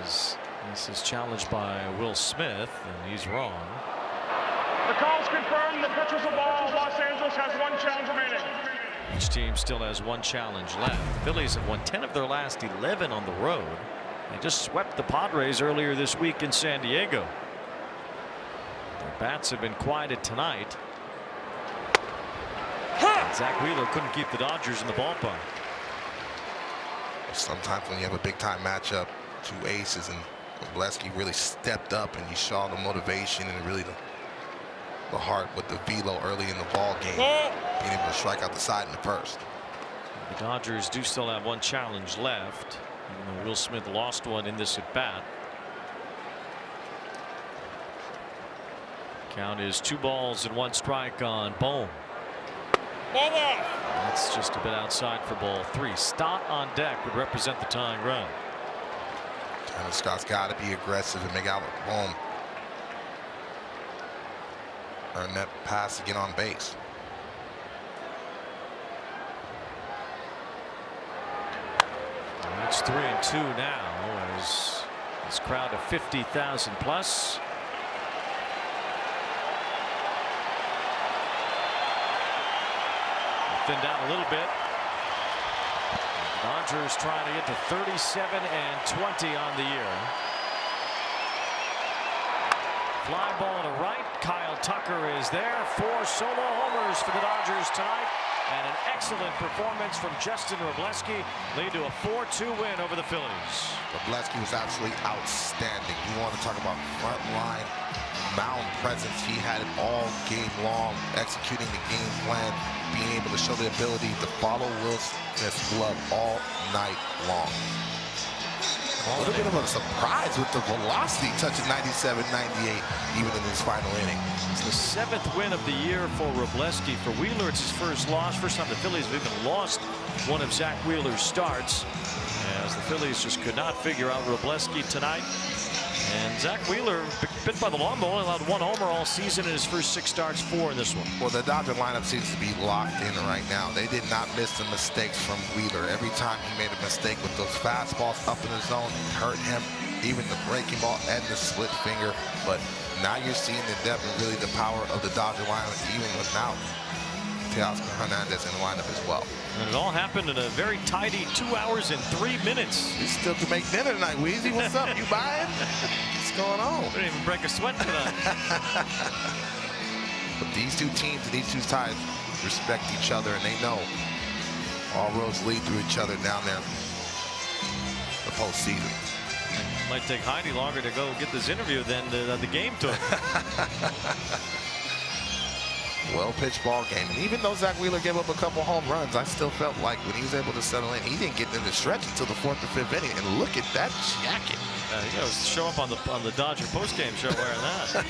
As this is challenged by Will Smith, and he's wrong.
The call's confirmed. The pitch was a ball. Los Angeles has 1 challenge remaining.
Each team still has 1 challenge left. The Phillies have won 10 of their last 11 on the road. They just swept the Padres earlier this week in San Diego. Their bats have been quieted tonight. Zach Wheeler couldn't keep the Dodgers in the ballpark.
Sometimes when you have a big-time matchup, 2 aces, and Robleski really stepped up, and you saw the motivation and really the heart with the velo early in the ball game, being able to strike out the side in the 1st.
The Dodgers do still have 1 challenge left. And Will Smith lost 1 in this at bat. Count is 2 balls and 1 strike on Bohm. That's just a bit outside for ball 3. Stott on deck would represent the tying run.
Tanner Scott's got to be aggressive and make Alec Bohm earn that pass to get on base.
It's 3-2 now as this crowd of 50,000 plus. Thinned out a little bit. Dodgers trying to get to 37-20 on the year. Fly ball to right. Kyle Tucker is there. 4 solo homers for the Dodgers tonight. And an excellent performance from Justin Robleski lead to a 4-2 win over the Phillies.
Robleski was absolutely outstanding. You want to talk about front line mound presence. He had it all game long, executing the game plan, being able to show the ability to follow Will Smith's glove all night long. A little bit of a surprise with the velocity touching 97, 98, even in his final inning.
It's the 7th win of the year for Robleski. For Wheeler, it's his first loss. First time the Phillies have even lost one of Zach Wheeler's starts, as the Phillies just could not figure out Robleski tonight. And Zach Wheeler, bit by the long ball, allowed 1 homer all season in his first 6 starts, 4 in this one.
Well, the Dodger lineup seems to be locked in right now. They did not miss the mistakes from Wheeler. Every time he made a mistake with those fastballs up in the zone, it hurt him. Even the breaking ball and the split finger. But now you're seeing the depth and really the power of the Dodger lineup, even without Teoscar Hernandez in the lineup as well.
And it all happened in a very tidy 2 hours and 3 minutes.
You still to make dinner tonight, Weezy. What's up? You buying? What's going on?
We didn't even break a sweat tonight.
But these two teams and these two sides respect each other, and they know all roads lead through each other down there the postseason.
Might take Heidi longer to go get this interview than the game took.
Well-pitched ball game. And even though Zach Wheeler gave up a couple home runs, I still felt like when he was able to settle in, he didn't get into the stretch until the 4th or 5th inning. And look at that jacket.
You know, show up on the Dodger postgame show wearing that.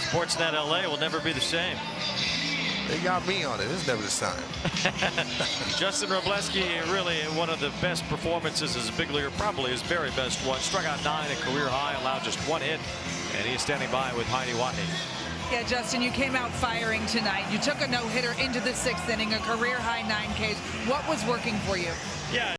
Sportsnet LA will never be the same.
They got me on it. It's never the same.
Justin Robleski, really one of the best performances as a big leaguer, probably his very best one. Struck out 9, a career high, allowed just 1 hit, and he is standing by with Heidi Watney.
Yeah, Justin, you came out firing tonight. You took a no-hitter into the 6th inning, a career high 9 Ks. What was working for you?
Yeah.